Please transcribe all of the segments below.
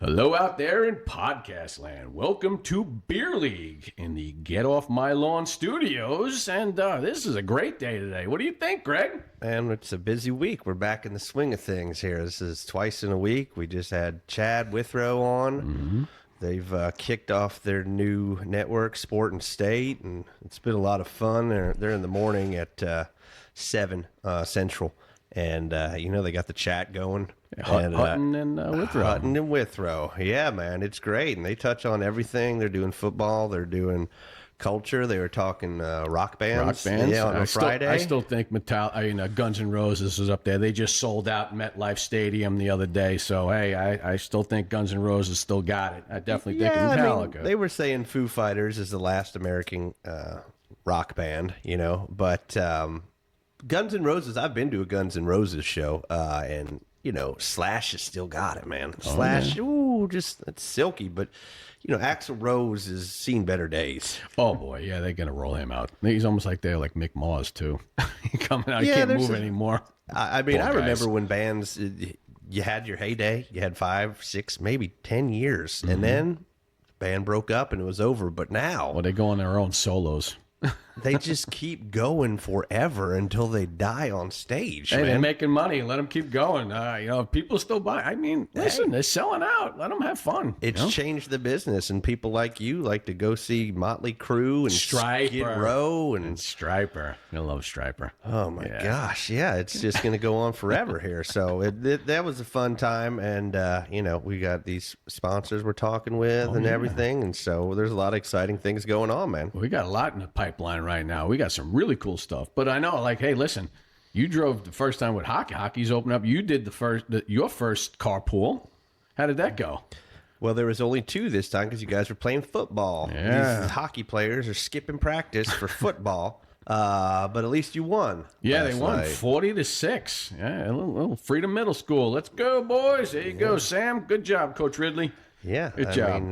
Hello out there in podcast land. Welcome to Beer League in the Get Off My Lawn studios. And this is a great day today. What do you think, Greg? And it's a busy week. We're back in the swing of things here. This is twice in a week. We just had Chad Withrow on. Mm-hmm. They've kicked off their new network, Sport and State, and it's been a lot of fun. They're in the morning at 7 Central. And, they got the chat going. Hutton and Withrow. Hutton and Withrow. Yeah, man, it's great. And they touch on everything. They're doing football. They're doing culture. They were talking rock bands. Yeah, on Friday. I still think Guns N' Roses is up there. They just sold out MetLife Stadium the other day. So, hey, I still think Guns N' Roses still got it. I definitely think Metallica. They were saying Foo Fighters is the last American rock band, but Guns N' Roses, I've been to a Guns N' Roses show, and Slash has still got it, man. Slash, it's silky, but Axl Rose has seen better days. Oh boy, yeah, they're gonna roll him out. He's almost like they're like Mick Mars too. Coming out, he can't move anymore. I remember when bands, you had your heyday, you had 5, 6, maybe 10 years, and then the band broke up and it was over. But now, they go on their own solos. They just keep going forever until they die on stage. Hey, man. They're making money. Let them keep going. People still buy. I mean, listen, they're selling out. Let them have fun. It's changed the business, and people like you like to go see Motley Crue and Skid Row and Striper. I love Striper. Oh my gosh, yeah, it's just going to go on forever here. So that was a fun time, and we got these sponsors we're talking with and everything, and so there's a lot of exciting things going on, man. We got a lot in the pipeline right now. We got some really cool stuff. But I know, hey, listen, you drove the first time with hockey. Hockey's opened up. You did your first carpool. How did that go? Well, there was only 2 this time because you guys were playing football. Yeah. These hockey players are skipping practice for football, but at least you won. Yeah, they won 40-6. Yeah, a little Freedom Middle School. Let's go, boys. There you go, Sam. Good job, Coach Ridley. Yeah, good job.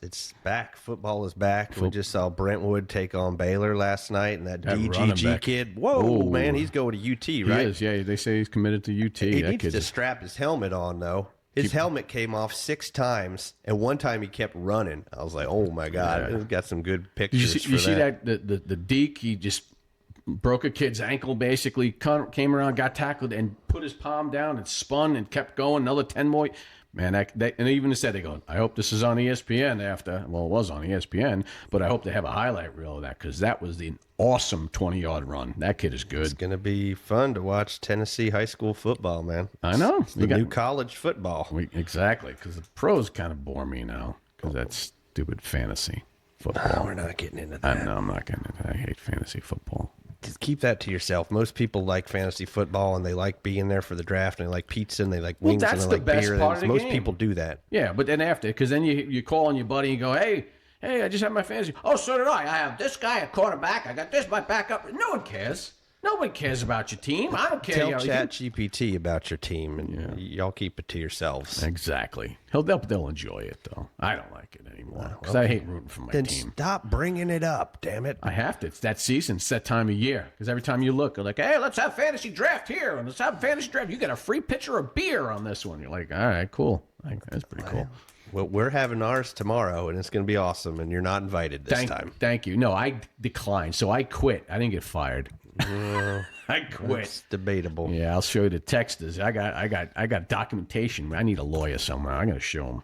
It's back. Football is back. We just saw Brentwood take on Baylor last night, and that DGG kid. Whoa, man, he's going to UT, right? He is. Yeah, they say he's committed to UT. He needs to strap his helmet on, though. His helmet came off 6 times, and one time he kept running. I was like, oh my god, We've got some good pictures. You see that the deke? He just broke a kid's ankle. Basically, came around, got tackled, and put his palm down and spun and kept going. Another 10 more. Man, and even said, they go, I hope this is on ESPN after. Well, it was on ESPN, but I hope they have a highlight reel of that because that was the awesome 20-yard run. That kid is good. It's going to be fun to watch Tennessee high school football, man. I know. It's the new college football. Exactly, because the pros kind of bore me now because that's stupid fantasy football. We're not getting into that. I'm not getting into that. I hate fantasy football. Just keep that to yourself. Most people like fantasy football, and they like being there for the draft, and they like pizza, and they like wings, and they like beer. Most people do that. Yeah, but then after, because then you call on your buddy and go, hey, I just had my fantasy. Oh, so did I. I have this guy at quarterback. I got this, my backup. No one cares. No one cares about your team. I don't care. Tell ChatGPT about your team, and y'all keep it to yourselves. Exactly. They'll enjoy it, though. I don't like it anymore because I hate rooting for my team. Then stop bringing it up, damn it. I have to. It's that season. It's that time of year. Because every time you look, you're like, hey, let's have fantasy draft here. And let's have fantasy draft. You get a free pitcher of beer on this one. You're like, all right, cool. That's pretty cool. Well, we're having ours tomorrow, and it's going to be awesome, and you're not invited this time. Thank you. No, I declined, so I quit. I didn't get fired. I quit. It's debatable. Yeah, I'll show you the text. I got documentation. I need a lawyer somewhere. I'm going to show him.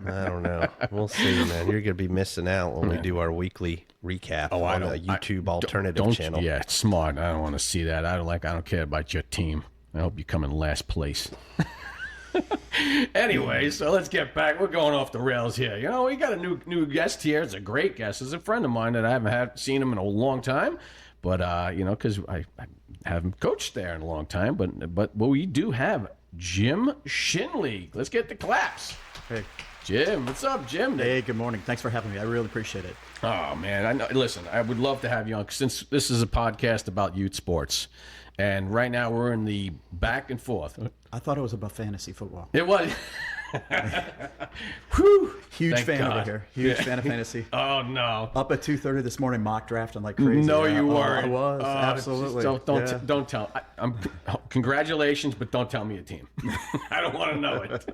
I don't know. We'll see, man. You're going to be missing out when we do our weekly recap on a YouTube alternative channel. Yeah, it's smart. I don't want to see that. I don't care about your team. I hope you come in last place. Anyway, so let's get back. We're going off the rails here. We got a new guest here. It's a great guest. It's a friend of mine that I haven't seen him in a long time. But, because I haven't coached there in a long time. But we do have Jim Schindley. Let's get the claps. Hey. Jim, what's up, Jim? Hey, good morning. Thanks for having me. I really appreciate it. Oh, man. I know. Listen, I would love to have you on since this is a podcast about youth sports. And right now we're in the back and forth. I thought it was about fantasy football. It was. Whew. Huge Thank fan God. over here. Huge fan of fantasy. Oh no. Up at 2:30 this morning, mock drafting like crazy. No, Yeah. you Oh, weren't. I was Oh, absolutely. Don't tell. I'm congratulations, but don't tell me a team. I don't want to know it.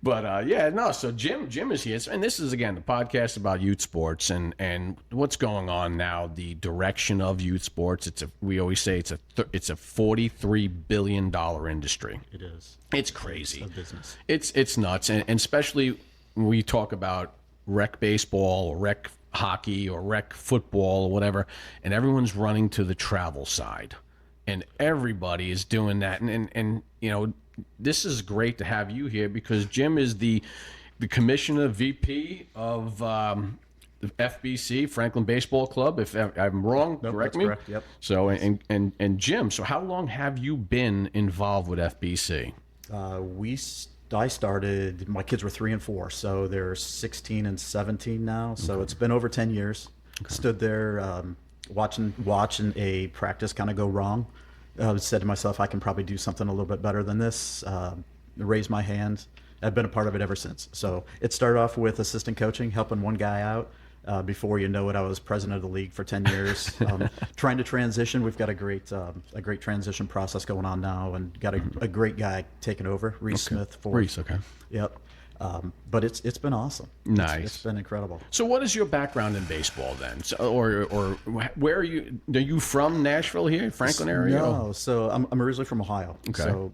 But yeah, no. So Jim is here, and this is again the podcast about youth sports and what's going on now. The direction of youth sports. We always say it's a $43 billion industry. It is. It's crazy. It's a business. It's nuts, and especially when we talk about rec baseball or rec hockey or rec football or whatever, and everyone's running to the travel side, and everybody is doing that, and you know, this is great to have you here because Jim is the commissioner VP of the FBC, Franklin Baseball Club. If I'm wrong, Nope, correct that's me. correct, yep. So and Jim, so how long have you been involved with FBC? I started. My kids were 3 and 4, so they're 16 and 17 now. So it's been over 10 years. Stood there watching a practice kind of go wrong. Said to myself, I can probably do something a little bit better than this. Raised my hand. I've been a part of it ever since. So it started off with assistant coaching, helping one guy out. Before you know it, I was president of the league for 10 years. Trying to transition. We've got a great transition process going on now, and got a great guy taking over, Reese Smith. Reese, okay. Yep. But it's been awesome. Nice. It's been incredible. So, what is your background in baseball then? So, or where are you? Are you from Nashville here, Franklin area? No, so I'm originally from Ohio. Okay. So,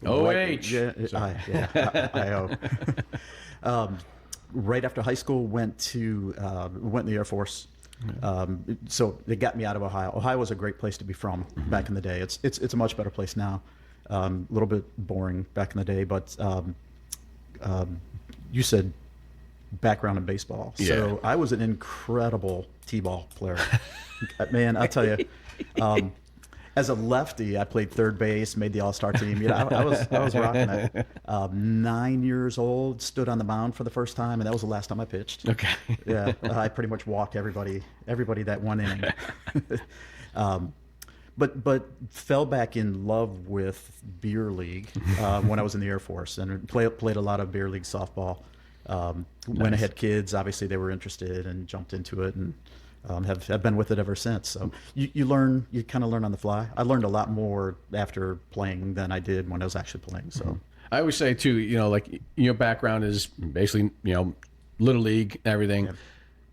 OH. Right after high school, went in the Air Force. So they got me out of Ohio. Ohio was a great place to be from back in the day. It's a much better place now. A little bit boring back in the day, but you said background in baseball. Yeah. So I was an incredible t-ball player. Man, I'll tell you. As a lefty, I played third base, made the All-Star team. You know, I was rocking it. 9 years old, stood on the mound for the first time, and that was the last time I pitched. Okay. Yeah, I pretty much walked everybody that one inning. But fell back in love with beer league when I was in the Air Force, and played a lot of beer league softball. When I had kids, obviously they were interested and jumped into it, and have been with it ever since. So you kind of learn on the fly. I learned a lot more after playing than I did when I was actually playing. So I always say too, you know, like your background is basically, you know, little league, everything, Yeah.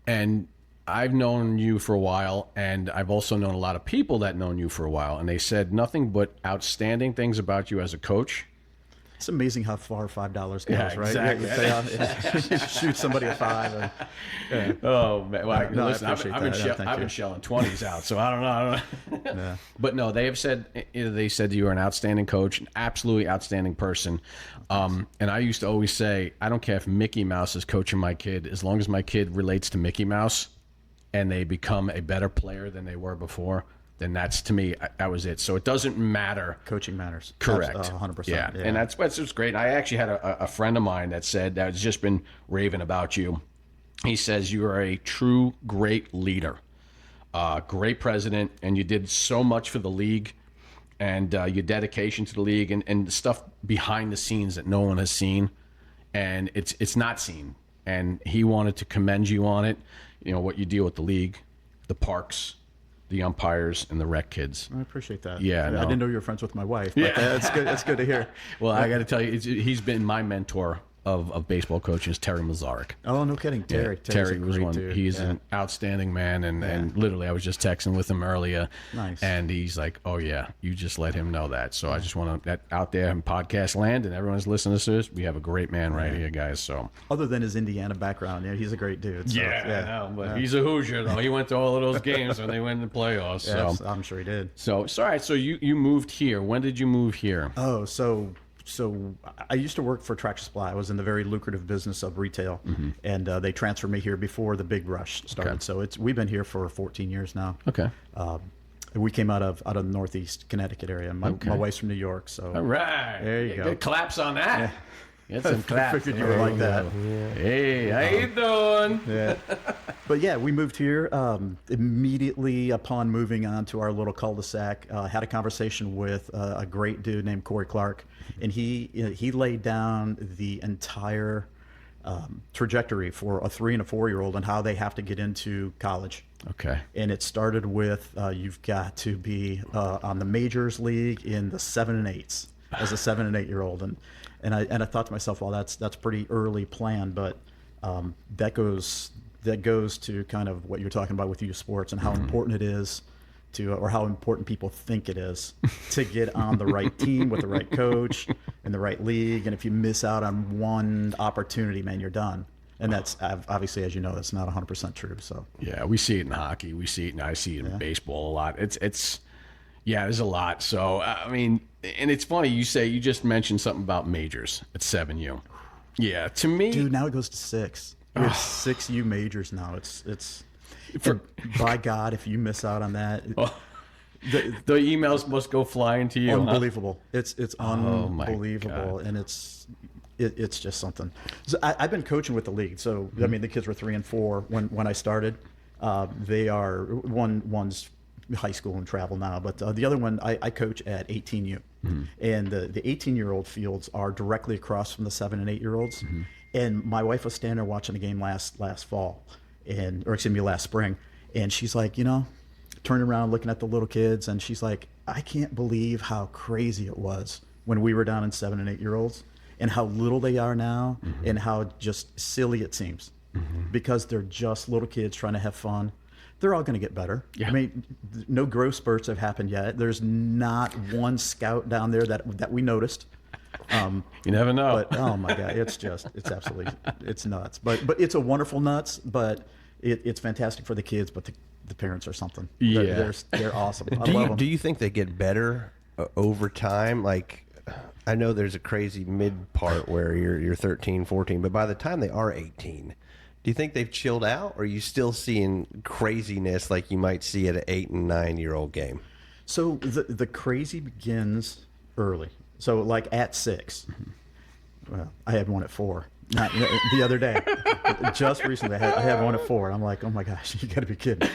and I've known you for a while, and I've also known a lot of people that known you for a while, and they said nothing but outstanding things about you as a coach. it's amazing how far $5 goes, Yeah, right? exactly. Shoot somebody a $5. And, Oh man, well, No, I listen, appreciate I've been, that. Thank I've you. been shelling 20s out, so I don't know. yeah. But no, they have said, they said you were an outstanding coach, an absolutely outstanding person. And I used to always say, I don't care if Mickey Mouse is coaching my kid, as long as my kid relates to Mickey Mouse and they become a better player than they were before, then that's, to me, that was it. So it doesn't matter. Coaching matters. Correct. 100%. Yeah. And that's what's great. I actually had a friend of mine that said, that's just been raving about you. He says you are a true great leader, great president, and you did so much for the league, and your dedication to the league, and the stuff behind the scenes that no one has seen, and it's not seen. And he wanted to commend you on it. You know what you deal with the league, the parks, the umpires, and the rec kids. I appreciate that. Yeah, no. I didn't know you were friends with my wife, but that's good. That's good to hear. Well, I got to tell you, he's been my mentor of baseball coaching, is Terry Mazarek. Oh, no kidding. Terry. Terry was one. Dude. He's Yeah. an outstanding man, and literally, I was just texting with him earlier. Nice. And he's like, "Oh yeah, you just let him know that." So I just want to that out there in podcast land, and everyone's listening to this. We have a great man right here, guys. So Other than his Indiana background, yeah, he's a great dude. So, I know, but he's a Hoosier though. He went to all of those games when they went in the playoffs. Yeah, So I'm sure he did. so all right. So you moved here. When did you move here? Oh, so I used to work for Tractor Supply. I was in the very lucrative business of retail, and they transferred me here before the big rush started. Okay. So we've been here for 14 years now. Okay. We came out of the Northeast Connecticut area. My wife's from New York, so All right. There you go. Good claps on that. Get some I claps. figured you were like that. Hey, how you doing? Yeah. But yeah, we moved here immediately upon moving on to our little cul-de-sac. Had a conversation with a great dude named Corey Clark, and he laid down the entire trajectory for a 3 and a 4-year-old and how they have to get into college. Okay. And it started with you've got to be on the majors league in the 7 and 8s as a 7 and 8-year-old, and I thought to myself, well, that's pretty early plan, but that goes to kind of what you're talking about with youth sports and how important it is to, or how important people think it is to get on the right team with the right coach in the right league. And if you miss out on one opportunity, man, you're done. And that's obviously, as you know, that's not 100% true. So Yeah, we see it in hockey. We see it, and I see it in baseball a lot. It's there's a lot. So I mean, and it's funny you just mentioned something about majors at 7U. Yeah, to me, dude, now it goes to 6. We have 6U majors now. It's by God, if you miss out on that, the emails must go flying to you. unbelievable. Huh? It's my unbelievable, and it's just something. So I've been coaching with the league. So I mean, the kids were 3 and 4 when I started. They are one's high school and travel now, but the other one I coach at 18U, and the 18-year-old fields are directly across from the 7 and 8-year-olds. And my wife was standing there watching the game last fall, last spring, and she's like, turning around looking at the little kids, and she's like, I can't believe how crazy it was when we were down in 7 and 8-year-olds, and how little they are now, and how just silly it seems, because they're just little kids trying to have fun. They're all going to get better. Yeah. I mean, no growth spurts have happened yet. There's not one scout down there that we noticed. You never know. But oh my God, it's nuts. But it's a wonderful nuts. But it's fantastic for the kids. But the parents are something. Yeah. They're awesome. I love them. Do you think they get better over time? Like, I know there's a crazy mid part where you're 13, 14, but by the time they are 18, do you think they've chilled out, or are you still seeing craziness like you might see at an 8 and 9-year-old game? So the crazy begins early. So like at 6. Well, I had one at 4. Not the other day. Just recently, I had one at 4. And I'm like, oh my gosh, you got to be kidding.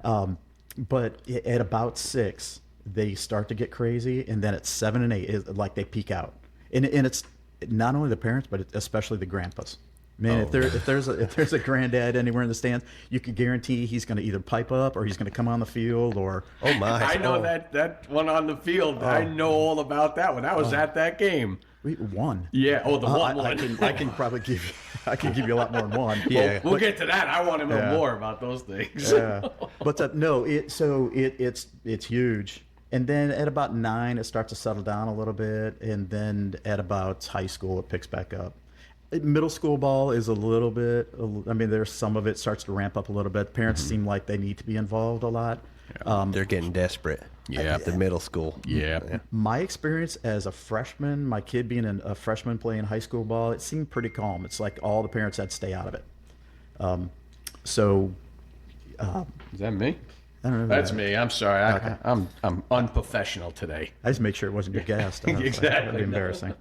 But at about 6, they start to get crazy, and then at 7 and 8, like they peak out. And it's not only the parents, but especially the grandpas. Man, if there's a granddad anywhere in the stands, you could guarantee he's going to either pipe up or he's going to come on the field or. Oh my! I know that one on the field. I know all about that one. I was at that game. We won. Yeah. Oh, the one. I can probably give you a lot more than one. Yeah. We'll get to that. I want to know more about those things. Yeah. But no, it's huge. And then at about 9, it starts to settle down a little bit, and then at about high school, it picks back up. Middle school ball is a little bit. I mean, there's some of it starts to ramp up a little bit. Parents seem like they need to be involved a lot. They're getting desperate. Yeah. The middle school. Yeah. My experience as a freshman, my kid being a freshman playing high school ball, it seemed pretty calm. It's like all the parents had to stay out of it. Is that me? I don't know. That's me. I'm sorry. I'm unprofessional today. I just make sure it wasn't your guest. Exactly. That'd be embarrassing.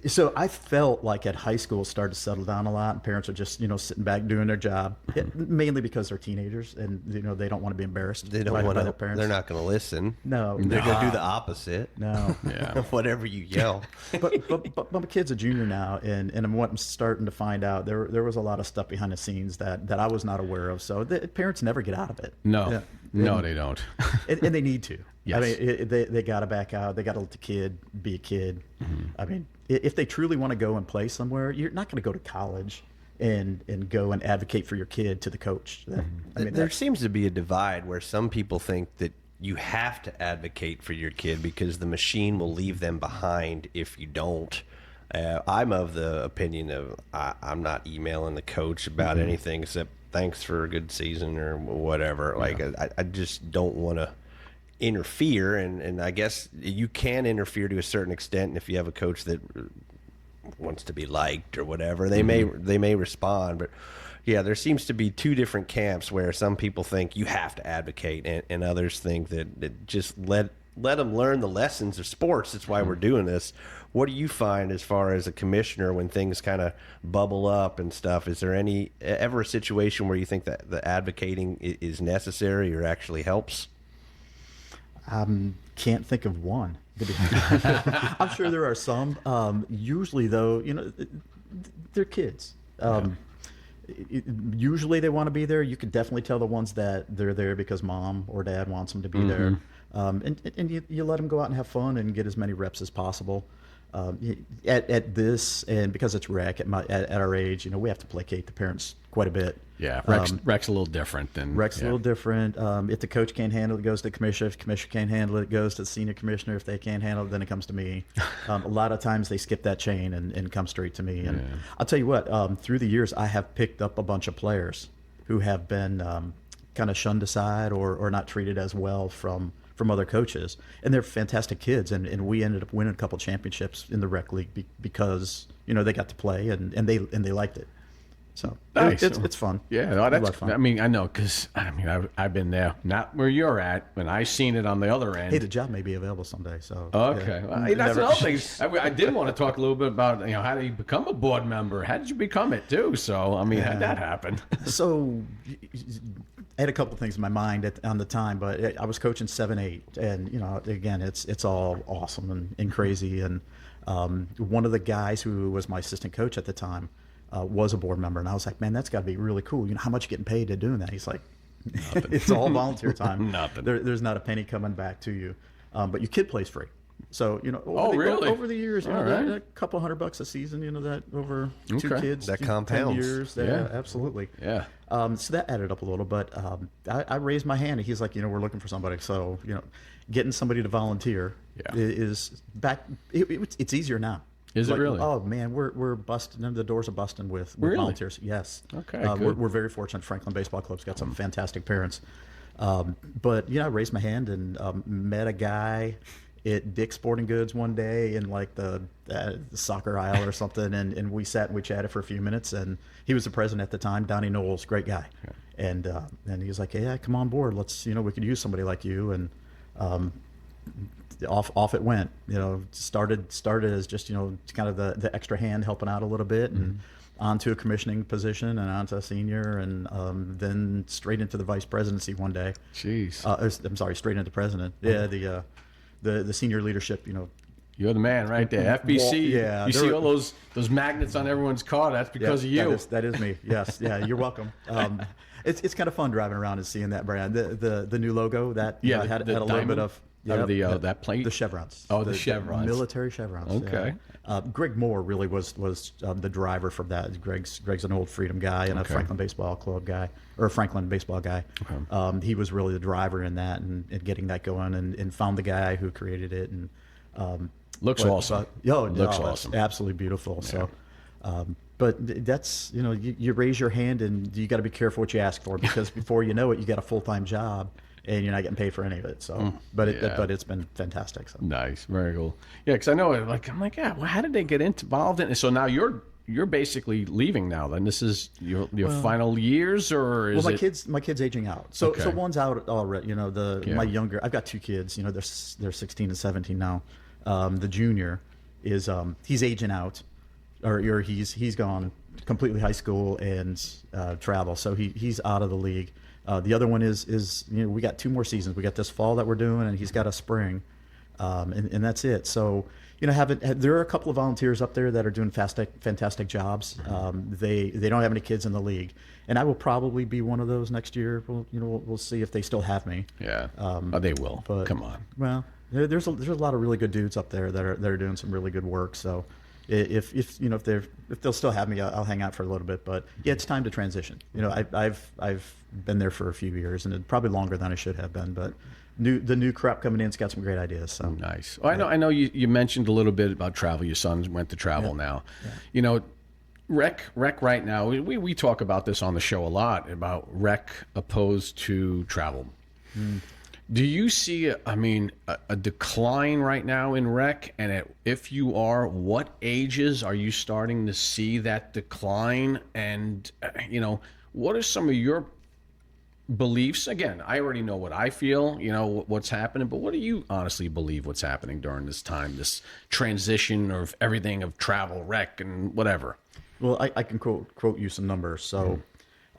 So I felt like at high school it started to settle down a lot, and parents are just sitting back doing their job, mainly because they're teenagers and they don't want to be embarrassed. They don't by want their to. parents. They're not going to listen. No, They're going to do the opposite. no. Yeah. Whatever you yell. But my kid's a junior now, and I'm starting to find out there was a lot of stuff behind the scenes that I was not aware of. So the parents never get out of it. No. Yeah. No, they don't. and they need to. Yes. I mean, they got to back out. They got to let the kid be a kid. I mean, if they truly want to go and play somewhere, you're not going to go to college and go and advocate for your kid to the coach. I mean, There seems to be a divide where some people think that you have to advocate for your kid because the machine will leave them behind if you don't. I'm of the opinion of I'm not emailing the coach about anything except thanks for a good season or whatever. Like I just don't want to interfere, and I guess you can interfere to a certain extent. And if you have a coach that wants to be liked or whatever, they may respond. But yeah, there seems to be two different camps where some people think you have to advocate, and others think that just let let them learn the lessons of sports. That's why we're doing this. What do you find as far as a commissioner when things kind of bubble up and stuff? Is there ever a situation where you think that the advocating is necessary or actually helps? Can't think of one. I'm sure there are some. Usually, though, they're kids. Usually they want to be there. You could definitely tell the ones that they're there because mom or dad wants them to be there. And you let them go out and have fun and get as many reps as possible. At this, and because it's rec at our age, we have to placate the parents quite a bit. Yeah, rec's a little different than rec's a little different. If the coach can't handle it, it goes to the commissioner. If the commissioner can't handle it, it goes to the senior commissioner. If they can't handle it, then it comes to me. A lot of times they skip that chain and come straight to me. And I'll tell you what, through the years, I have picked up a bunch of players who have been kind of shunned aside or not treated as well from other coaches, and they're fantastic kids, and we ended up winning a couple championships in the rec league because they got to play and they liked it. So nice. It's fun. Yeah, no, that's fun. I mean, I know because I've been there, not where you're at, when I seen it on the other end. Hey, the job may be available someday. So okay, yeah. well, that's another thing. I did want to talk a little bit about how do you become a board member? How did you become it too? So I mean, how'd that happen? So I had a couple things in my mind on the time, but I was coaching 7-8, and again, it's all awesome and crazy. And one of the guys who was my assistant coach at the time was a board member, and I was like, man, that's got to be really cool. How much you getting paid to doing that? He's like, it's all volunteer time. Nothing. There's not a penny coming back to you, but your kid plays free. So really? over the years, All right. a couple $100 a season, that over two Okay. kids, That 10 compounds. years, Yeah. absolutely. Yeah. So that added up a little, but I raised my hand, and he's like, we're looking for somebody. So getting somebody to volunteer is back. It's easier now. Is it really? Oh man, we're busting. The doors are busting with Really? volunteers. Yes. Okay, We're good. very fortunate. Franklin Baseball Club's got some fantastic parents. But I raised my hand and met a guy at Dick's Sporting Goods one day in like the soccer aisle or something, and we sat and we chatted for a few minutes, and he was the president at the time, Donnie Knowles, great guy. And he was like, yeah, come on board. Let's, we could use somebody like you. And off it went. Started as just kind of the extra hand helping out a little bit, and onto a commissioning position and onto a senior, and then straight into the vice presidency one day. Jeez. I'm sorry, straight into president. Yeah, the senior leadership. You're the man right there. FBC. Yeah, You there see were- all those magnets on everyone's car. That's because of you. That is me. Yes. Yeah, you're welcome. It's kind of fun driving around and seeing that brand. The new logo that had a little diamond bit of that plate. the chevrons. Oh, the chevrons. Military chevrons. Okay. Yeah. Greg Moore really was the driver for that. Greg's an old Freedom guy and a Franklin Baseball Club guy, or a Franklin baseball guy. Okay. He was really the driver in that and getting that going, and found the guy who created it. And Looks awesome. Looks awesome. It's absolutely beautiful. Yeah. So. But that's you raise your hand, and you got to be careful what you ask for, because before you know it, you got a full-time job and you're not getting paid for any of it. So, but it's been fantastic. So. Nice, very cool. Yeah, because I know I'm like, yeah. Well, how did they get involved in it? So now you're basically leaving now. Then this is your final years, or is my kid's aging out. So Okay. so one's out already. My younger, I've got two kids. They're 16 and 17 now. The junior is he's aging out. Or he's gone completely high school and travel, so he's out of the league. The other one is we got 2 more seasons. We got this fall that we're doing, and he's got a spring, and that's it. So there are a couple of volunteers up there that are doing fantastic jobs. They don't have any kids in the league, and I will probably be one of those next year. We'll see if they still have me. Yeah, they will. But come on. Well, there's a lot of really good dudes up there that are doing some really good work. So. If they'll still have me, I'll hang out for a little bit. But yeah, it's time to transition. I've been there for a few years, and probably longer than I should have been. But the new crop coming in's got some great ideas. So Nice. Well, I know you mentioned a little bit about travel. Your son went to travel now. Yeah. Rec right now. We talk about this on the show a lot about rec opposed to travel. Do you see, a decline right now in rec? And if you are, what ages are you starting to see that decline? And, what are some of your beliefs. Again, I already know what I feel, what's happening, but what do you honestly believe what's happening during this time, this transition of everything, of travel, rec, and whatever? Well, I can quote you some numbers. So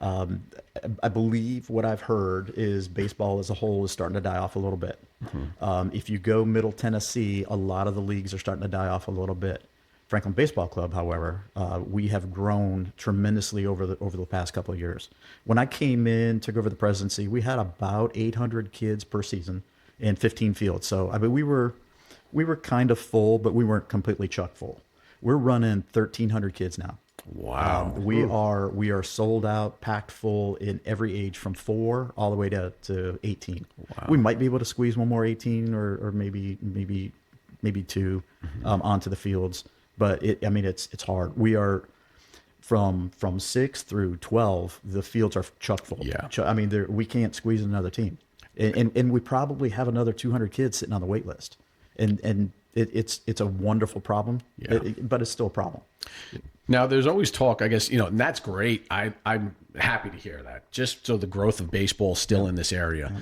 I believe what I've heard is baseball as a whole is starting to die off a little bit. If you go Middle Tennessee, a lot of the leagues are starting to die off a little bit. Franklin Baseball Club, however, we have grown tremendously over the past couple of years. When I came in, took over the presidency, we had about 800 kids per season in 15 fields. So I mean, we were kind of full, but we weren't completely chock full. We're running 1,300 kids now. Wow. We are sold out, packed full in every age from 4 all the way to 18. Wow. We might be able to squeeze one more 18 or maybe 2 onto the fields, but it's hard. We are from 6 through 12. The fields are chock full. Yeah. I mean, we can't squeeze another team, and we probably have another 200 kids sitting on the wait list, and it's a wonderful problem. Yeah. But it's still a problem. Now, there's always talk, I guess, and that's great. I'm happy to hear that. Just so the growth of baseball is still in this area. Yeah.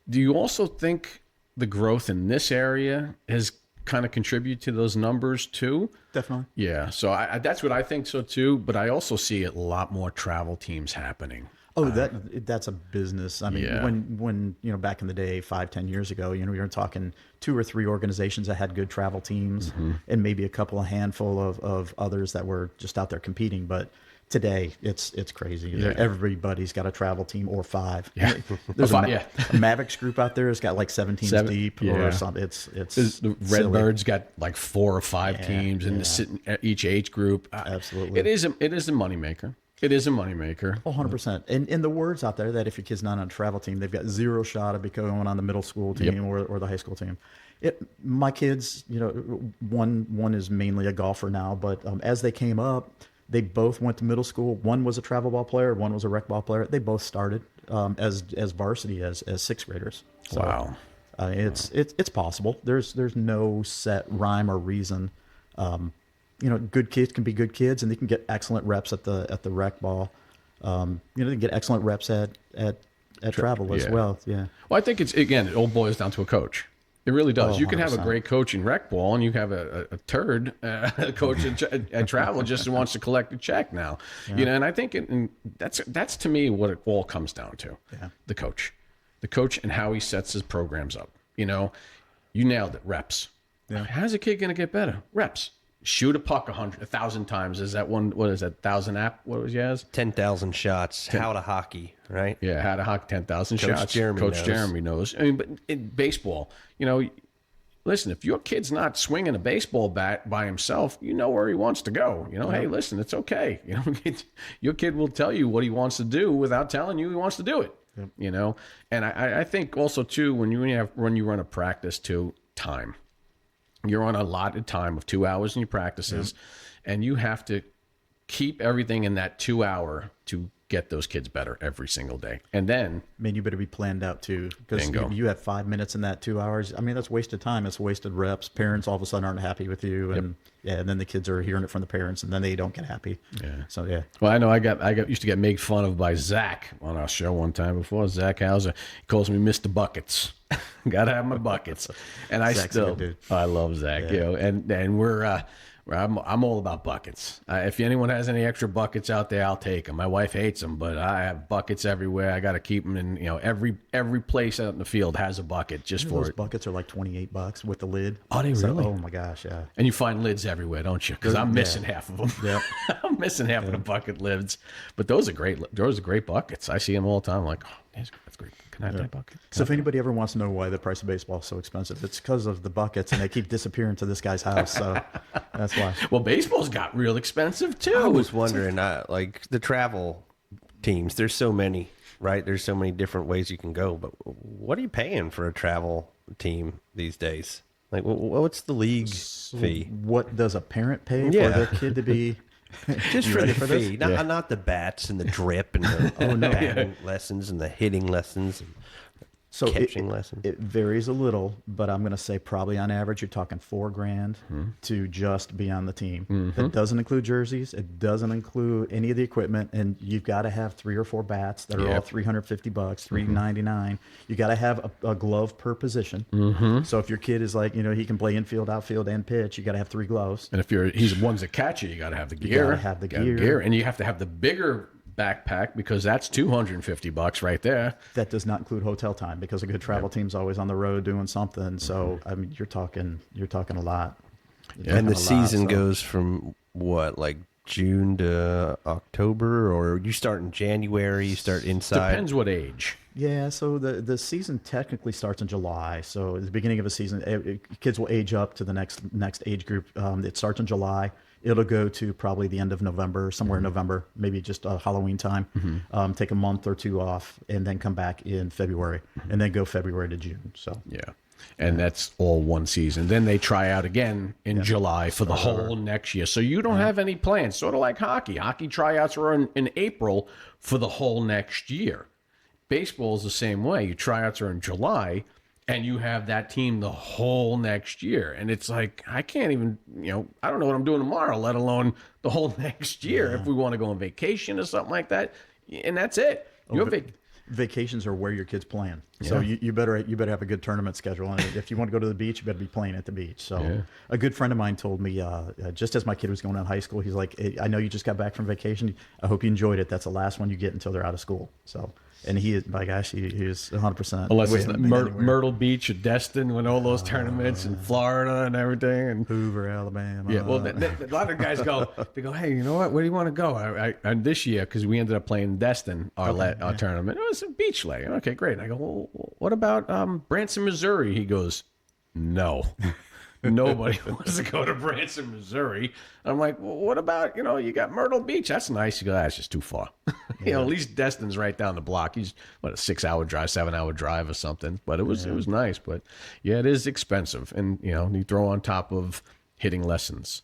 Do you also think the growth in this area has kind of contributed to those numbers too? Definitely. Yeah. So that's what I think so too. But I also see a lot more travel teams happening. Oh, that's a business. I mean, yeah. when back in the day, 5-10 years ago, we were talking 2 or 3 organizations that had good travel teams, and maybe a handful of others that were just out there competing. But today, it's crazy. Yeah. Everybody's got a travel team or 5. Yeah. There's a Mavericks group out there. It's got like 7 teams deep or something. It's the Redbirds got like 4 or 5 teams, and sitting at each age group. Absolutely, it is a moneymaker. It is a moneymaker. 100%. And the word's out there that if your kid's not on a travel team, they've got 0 shot of going on the middle school team or the high school team. My kids, one is mainly a golfer now, but as they came up, they both went to middle school. One was a travel ball player, one was a rec ball player. They both started as varsity as 6th graders. So, wow. It's possible. There's no set rhyme or reason. Good kids can be good kids, and they can get excellent reps at the rec ball. They can get excellent reps at travel as well. Yeah. Well, I think it all boils down to a coach. It really does. You can have a 100%. Great coach in rec ball, and you have a turd coach at travel just who wants to collect a check now. Yeah. And I think that's to me what it all comes down to. Yeah. The coach and how he sets his programs up. You nailed it. Reps. Yeah. How's a kid going to get better? Reps. Shoot a puck 1,000 times. Is that one? What is that? 1,000 app? What was yours? 10,000 shots. How to hockey, right? Yeah, how to hockey. 10,000 shots. Jeremy knows. I mean, but in baseball, listen. If your kid's not swinging a baseball bat by himself, you know where he wants to go. Hey, listen, it's okay. Your kid will tell you what he wants to do without telling you he wants to do it. Yep. And I think also too when you run a practice too, time. You're on a allotted time of 2 hours in your practices, and you have to keep everything in that 2 hour to get those kids better every single day. And then, man, you better be planned out too, because you have 5 minutes in that 2 hours. I mean, that's wasted time. It's wasted reps. Parents all of a sudden aren't happy with you, and and then the kids are hearing it from the parents, and then they don't get happy. Yeah. So Well, I know I used to get made fun of by Zach on our show one time before. Zach Hauser, he calls me Mr. Buckets. Gotta have my buckets, and Zach's a good dude. I love Zach. And we're. I'm all about buckets. If anyone has any extra buckets out there, I'll take them. My wife hates them, but I have buckets everywhere. I got to keep them in. Every place out in the field has a bucket just for those it. Buckets are like $28 with the lid. Oh, they really? Oh my gosh, yeah. And you find lids everywhere, don't you? Because I'm missing half of them. Yeah, I'm missing half of the bucket lids. But those are great. Those are great buckets. I see them all the time. I'm like, oh, that's great. Can I have that bucket? So if anybody ever wants to know why the price of baseball is so expensive, it's because of the buckets, and they keep disappearing to this guy's house. So that's why. Well, baseball's got real expensive too. I was wondering, like the travel teams. There's so many, right? There's so many different ways you can go. But what are you paying for a travel team these days? Like, what's the league fee? What does a parent pay for their kid to be? Just for the fee, not the bats and the drip and the batting lessons and the hitting lessons. So catching lessons? It varies a little, but I'm going to say probably on average, you're talking $4,000 to just be on the team. That doesn't include jerseys. It doesn't include any of the equipment. And you've got to have 3 or 4 bats that are all $350, $399. You got to have a glove per position. So if your kid is like, he can play infield, outfield, and pitch, you got to have 3 gloves. And if he's the ones that catch you got to have the gear. You got to have the gear. And you have to have the bigger backpack because that's $250 right there. That does not include hotel time because a good travel team's always on the road doing something. So I mean, you're talking a lot. And the season goes from what, like June to October, or you start in January? You start inside. Depends what age. Yeah, so the season technically starts in July. So at the beginning of a season, kids will age up to the next age group. It starts in July. It'll go to probably the end of November, somewhere in November, maybe just Halloween time. Take a month or 2 off, and then come back in February, and then go February to June. So yeah, and that's all one season. Then they try out again in July for the whole next year. So you don't have any plans. Sort of like hockey. Hockey tryouts are in April for the whole next year. Baseball is the same way. Your tryouts are in July. And you have that team the whole next year. And it's like, I can't even, I don't know what I'm doing tomorrow, let alone the whole next year if we want to go on vacation or something like that. And that's it. Vacations are where your kid's playing. So you better have a good tournament schedule. And if you want to go to the beach, you better be playing at the beach. So a good friend of mine told me, just as my kid was going out of high school, he's like, hey, I know you just got back from vacation. I hope you enjoyed it. That's the last one you get until they're out of school. So. And he is, my gosh, he is 100%. Unless it's Myrtle Beach or Destin, when all those tournaments in Florida and everything, and Hoover, Alabama. Yeah, well, a lot of guys go. They go, hey, you know what? Where do you want to go? And this year, because we ended up playing Destin, our tournament, it was a beach lake. Okay, great. And I go, well, what about Branson, Missouri? He goes, no. Nobody wants to go to Branson, Missouri. I'm like, well, what about, you got Myrtle Beach. That's nice. You go, that's just too far. At least Destin's right down the block. He's, a 6-hour drive, 7-hour drive or something. But it was nice. But, yeah, it is expensive. And, you throw on top of hitting lessons,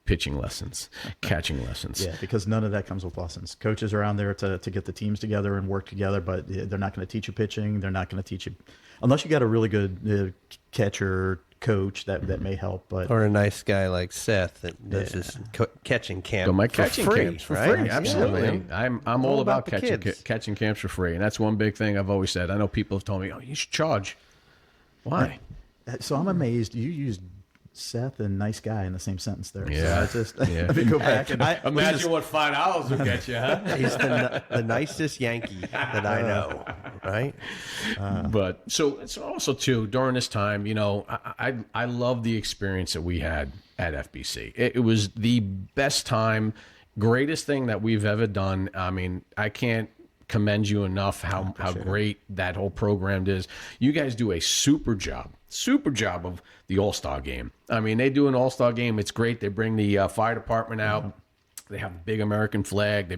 pitching lessons, catching lessons. Yeah, because none of that comes with lessons. Coaches are on there to get the teams together and work together, but they're not going to teach you pitching. They're not going to teach you, unless you got a really good catcher, coach that may help, but or a nice guy like Seth that does his catching camp. So my catching camps for free, absolutely. Yeah, I'm all about catching camps for free, and that's one big thing I've always said. I know people have told me, "Oh, you should charge." Why? So I'm amazed you used Seth and nice guy in the same sentence there. Yeah, so let me go back. Imagine what $5 will get you, huh? He's the nicest Yankee that I know, right? But so it's also too during this time, I love the experience that we had at FBC. It was the best time, greatest thing that we've ever done. I mean, I can't commend you enough how great that whole program is. You guys do a super job of the All-Star game. I mean, they do an All-Star game. It's great. They bring the fire department out. They have the big American flag. They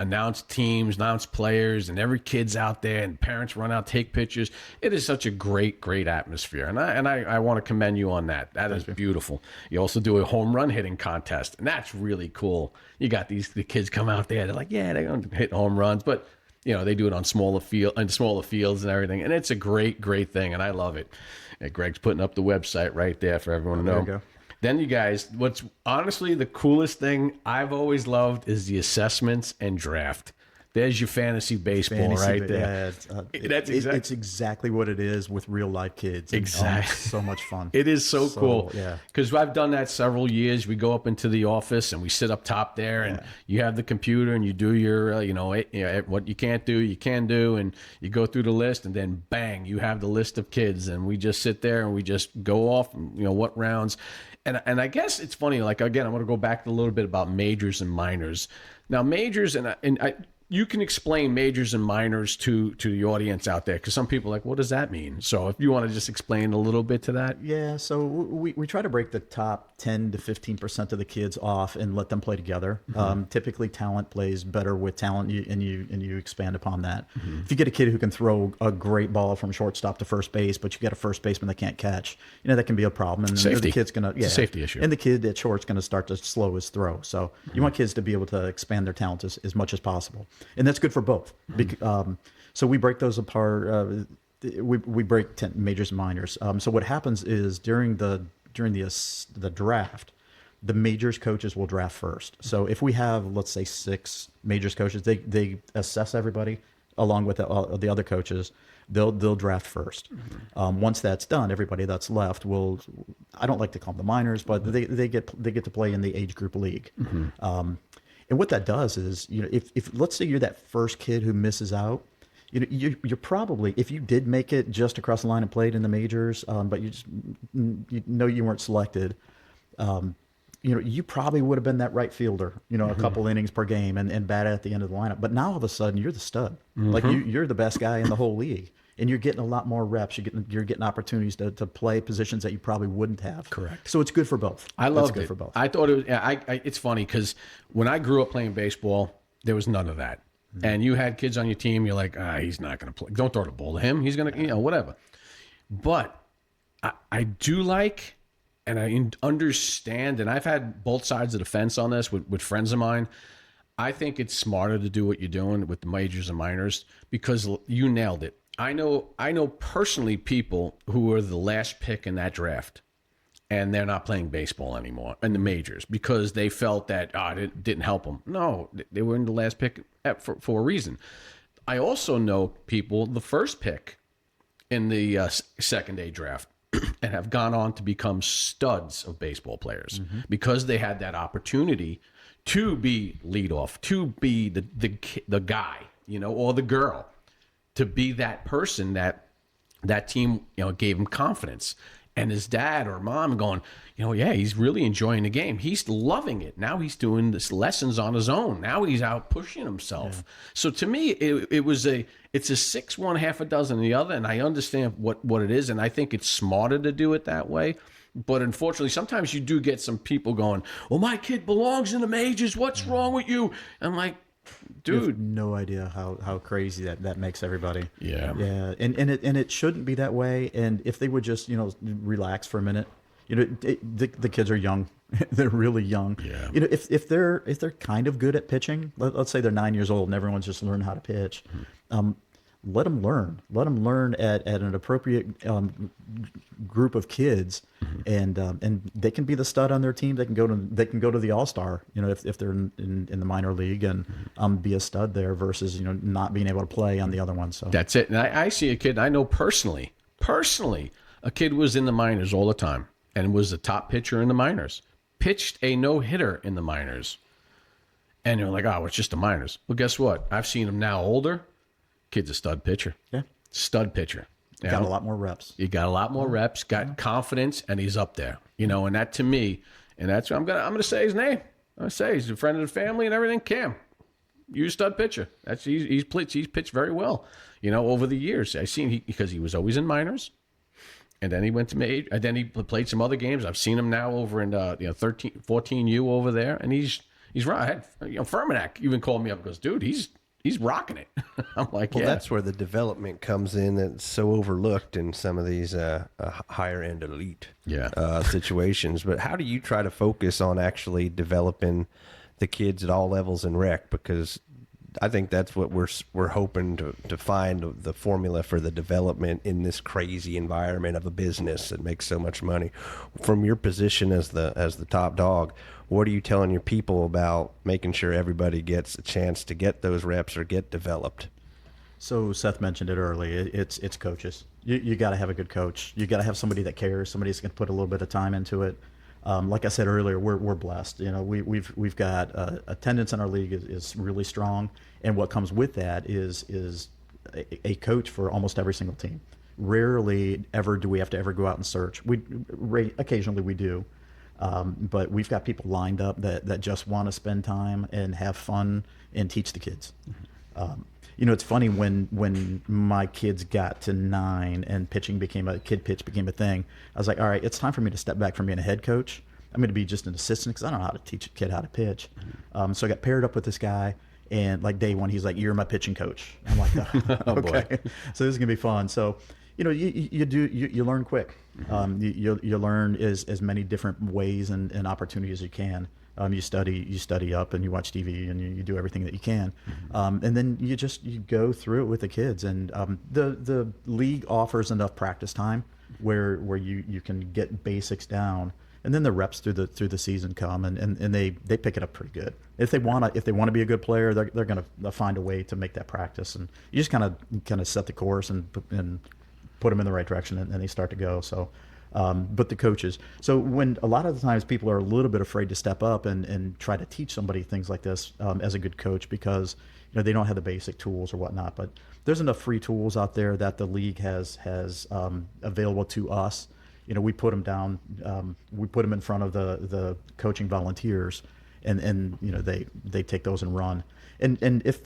announce teams, announce players, and every kid's out there, and parents run out, take pictures. It is such a great atmosphere, and I want to commend you on that. That is beautiful. You also do a home run hitting contest, and that's really cool. You got the kids come out there. They're like, yeah, they're going to hit home runs, but they do it on smaller fields and everything, and it's a great thing, and I love it. And Greg's putting up the website right there for everyone to know. There you go. Then you guys, what's honestly the coolest thing I've always loved is the assessments and draft. There's your fantasy baseball right there. Yeah, it's exactly what it is with real life kids. Exactly. So much fun. It is so cool. Yeah. Because I've done that several years. We go up into the office and we sit up top there, and you have the computer and you do your, what you can't do, you can do, and you go through the list, and then bang, you have the list of kids, and we just sit there and we just go off, what rounds. And I guess it's funny. Like again, I want to go back a little bit about majors and minors. Now majors you can explain majors and minors to the audience out there, because some people are like, what does that mean? So if you want to just explain a little bit to that. Yeah, so we try to break the top 10 to 15% of the kids off and let them play together. Typically talent plays better with talent, and you expand upon that. If you get a kid who can throw a great ball from shortstop to first base, but you get a first baseman that can't catch, that can be a problem. And safety. The kid's gonna it's a safety issue. And the kid at short's gonna start to slow his throw. So you want kids to be able to expand their talent as much as possible. And that's good for both. So we break those apart. we break 10 majors and minors. So what happens is during the draft, the majors coaches will draft first. So if we have, let's say, 6 majors coaches, they assess everybody along with the other coaches. They'll draft first. Once that's done, everybody that's left will. I don't like to call them the minors, but they get to play in the age group league. And what that does is, if let's say you're that first kid who misses out, you're probably, if you did make it just across the line and played in the majors, but you weren't selected. You probably would have been that right fielder, a couple innings per game and batted at the end of the lineup. But now all of a sudden you're the stud. Like you're the best guy in the whole league, and you're getting a lot more reps. You're getting opportunities to play positions that you probably wouldn't have. Correct. So it's good for both. I loved it. For both. I thought it was. It's funny because when I grew up playing baseball, there was none of that. And you had kids on your team. You're like, he's not going to play. Don't throw the ball to him. He's going to, whatever. But I do like. And I understand, and I've had both sides of the fence on this with friends of mine. I think it's smarter to do what you're doing with the majors and minors because you nailed it. I know personally people who were the last pick in that draft, and they're not playing baseball anymore in the majors because they felt that it didn't help them. No, they were in the last pick for a reason. I also know people, the first pick in the second day draft, and have gone on to become studs of baseball players because they had that opportunity to be leadoff, to be the guy, or the girl, to be that person that team, gave him confidence. And his dad or mom going, he's really enjoying the game. He's loving it. Now he's doing this lessons on his own. Now he's out pushing himself. Yeah. So to me, it's a 6, 1, half a dozen the other. And I understand what it is. And I think it's smarter to do it that way. But unfortunately, sometimes you do get some people going, well, my kid belongs in the majors. What's wrong with you? I'm like, dude, you have no idea how crazy that makes everybody. Yeah. And it shouldn't be that way. And if they would just relax for a minute, the kids are young. They're really young. Yeah. If they're kind of good at pitching, let's say they're 9 years old and everyone's just learning how to pitch. Let them learn. Let them learn at an appropriate group of kids, and they can be the stud on their team. They can go to the All-Star, if they're in the minor league and be a stud there versus not being able to play on the other one. So that's it. And I see a kid I know personally. A kid was in the minors all the time and was the top pitcher in the minors. Pitched a no-hitter in the minors, and you're like, it's just the minors. Well, guess what? I've seen him now older. Kid's a stud pitcher. Yeah. Stud pitcher. Got a lot more reps. You got a lot more reps, got confidence, and he's up there. And that to me, and that's what I'm gonna say his name. I'm gonna say he's a friend of the family and everything. Cam, you're a stud pitcher. He's pitched very well, over the years. I've seen because he was always in minors. And then he went to major, and then he played some other games. I've seen him now over in 14U over there, and he's right. Fermanac even called me up and goes, dude, he's rocking it. I'm like, well, that's where the development comes in. That's so overlooked in some of these higher end elite situations. But how do you try to focus on actually developing the kids at all levels in rec? Because I think that's what we're hoping to find the formula for the development in this crazy environment of a business that makes so much money. From your position as the top dog, what are you telling your people about making sure everybody gets a chance to get those reps or get developed? So Seth mentioned it early. It's coaches. You got to have a good coach. You got to have somebody that cares. Somebody that's going to put a little bit of time into it. Like I said earlier, we're blessed. We've got attendance in our league is really strong, and what comes with that is a coach for almost every single team. Rarely ever do we have to ever go out and search. Occasionally we do, but we've got people lined up that just want to spend time and have fun and teach the kids. It's funny when my kids got to 9 and pitch became a thing. I was like, all right, it's time for me to step back from being a head coach. I'm going to be just an assistant because I don't know how to teach a kid how to pitch. So I got paired up with this guy, and like day one, he's like, "You're my pitching coach." I'm like, "Oh, okay." Boy. So this is gonna be fun. So you learn quick. You learn as many different ways and opportunities as you can. You study up, and you watch TV, and you do everything that you can, and then you go through it with the kids. And the league offers enough practice time where you can get basics down, and then the reps through the season come, and they pick it up pretty good. If they want to be a good player, they're going to find a way to make that practice, and you just kind of set the course and put them in the right direction, and they start to go. So, but the coaches. So when a lot of the times people are a little bit afraid to step up and try to teach somebody things like this as a good coach, because they don't have the basic tools or whatnot. But there's enough free tools out there that the league has available to us. We put them down. We put them in front of the coaching volunteers, and they take those and run. And if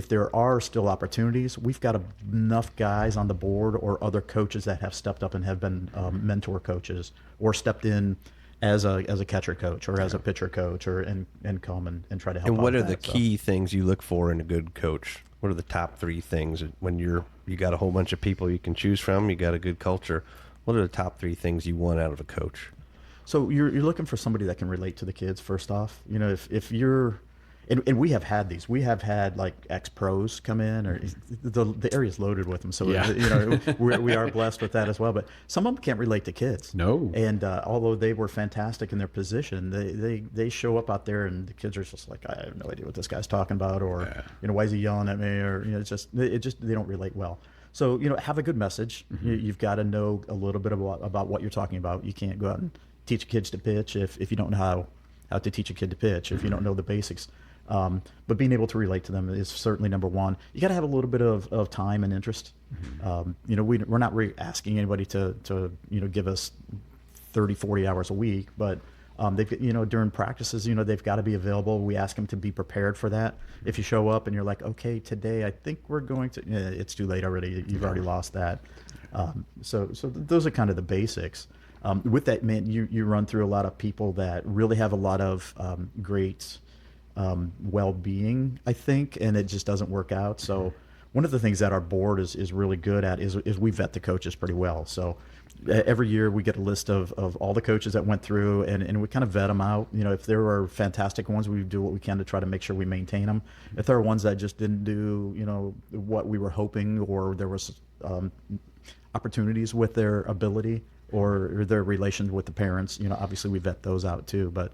there are still opportunities, we've got enough guys on the board or other coaches that have stepped up and have been mentor coaches, or stepped in as a catcher coach or as a pitcher coach, and come and try to help. And what out are with the that, key things you look for in a good coach? What are the top 3 things when you got a whole bunch of people you can choose from? You got a good culture. What are the top 3 things you want out of a coach? So you're looking for somebody that can relate to the kids first off. If you're, and we have had these. We have had like ex-pros come in, or the area's loaded with them. So we are blessed with that as well. But some of them can't relate to kids. No. And although they were fantastic in their position, they show up out there, and the kids are just like, I have no idea what this guy's talking about, or why is he yelling at me, or they don't relate well. So have a good message. You've got to know a little bit about what you're talking about. You can't go out and teach kids to pitch if you don't know how to teach a kid to pitch, if you don't know the basics. But being able to relate to them is certainly number one. You got to have a little bit of time and interest. We're not really asking anybody to give us 30, 40 hours a week, but they've during practices, they've got to be available. We ask them to be prepared for that. If you show up and you're like, okay, today I think we're going to, it's too late already. You've already lost that. So those are kind of the basics. With that, man, you run through a lot of people that really have a lot of great well-being, I think, and it just doesn't work out. So one of the things that our board is really good at is we vet the coaches pretty well. So every year we get a list of all the coaches that went through, and we kind of vet them out. If there are fantastic ones, we do what we can to try to make sure we maintain them. If there are ones that just didn't do what we were hoping, or there was opportunities with their ability or their relations with the parents, obviously we vet those out too. But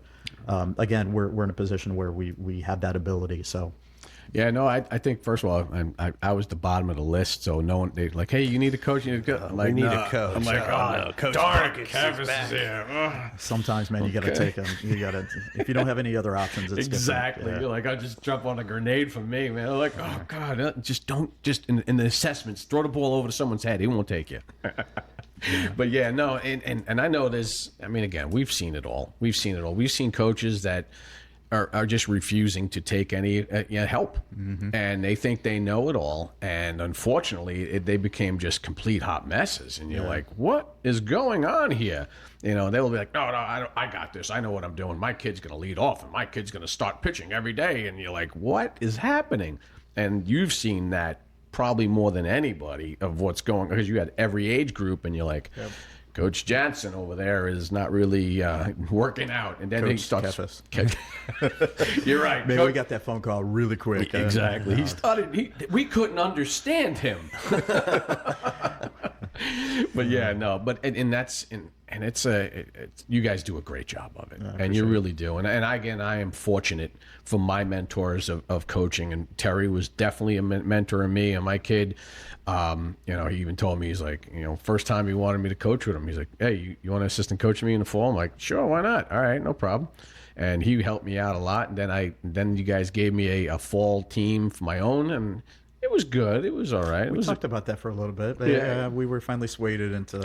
again, we're in a position where we have that ability. So yeah, no, I think first of all, I was the bottom of the list, so no one, they like, hey, you need a coach, I'm like, we need no. a coach. I'm like, no, Coach darn Buckets it, Kevis is back. is here. Ugh. sometimes, man, you got to take them. You got to, if you don't have any other options, it's Exactly. different. You're like, I'll just jump on a grenade for me, man. I'm like, oh God, just in the assessments, throw the ball over to someone's head. He won't take you. But yeah, no, and I know there's, again, we've seen it all. We've seen coaches that are just refusing to take any help, and they think they know it all, and unfortunately they became just complete hot messes, and you're like, what is going on here? They'll be like, no, I got this, I know what I'm doing, my kid's gonna lead off and my kid's gonna start pitching every day, and you're like, what is happening? And you've seen that probably more than anybody of what's going, because you had every age group, and you're like, Coach Jansen over there is not really working out, and then Coach he starts. Kefis. You're right. Man, we got that phone call really quick. Exactly. He started. We couldn't understand him. But yeah, no. But and that's and it's you guys do a great job of it, and you really do. And again, I am fortunate for my mentors of coaching, and Terry was definitely a mentor of me and my kid. He even told me, he's like, first time he wanted me to coach with him, he's like, hey, you want to assistant coach me in the fall? I'm like, sure, why not? All right, no problem. And he helped me out a lot. And then you guys gave me a fall team for my own, and it was good. It was all right. We talked about that for a little bit, but we were finally swayed into.